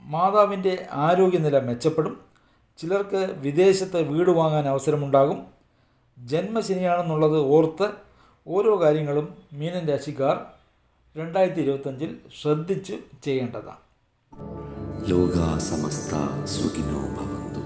മാതാവിൻ്റെ ആരോഗ്യനില മെച്ചപ്പെടും. ചിലർക്ക് വിദേശത്ത് വീട് വാങ്ങാൻ അവസരമുണ്ടാകും. ജന്മശനിയാണെന്നുള്ളത് ഓർത്ത് ഓരോ കാര്യങ്ങളും മീനൻ രാശിക്കാർ 2025 ശ്രദ്ധിച്ച് ചെയ്യേണ്ടതാണ്. ലോകാ സമസ്ത സുഖിനോ ഭവന്തു.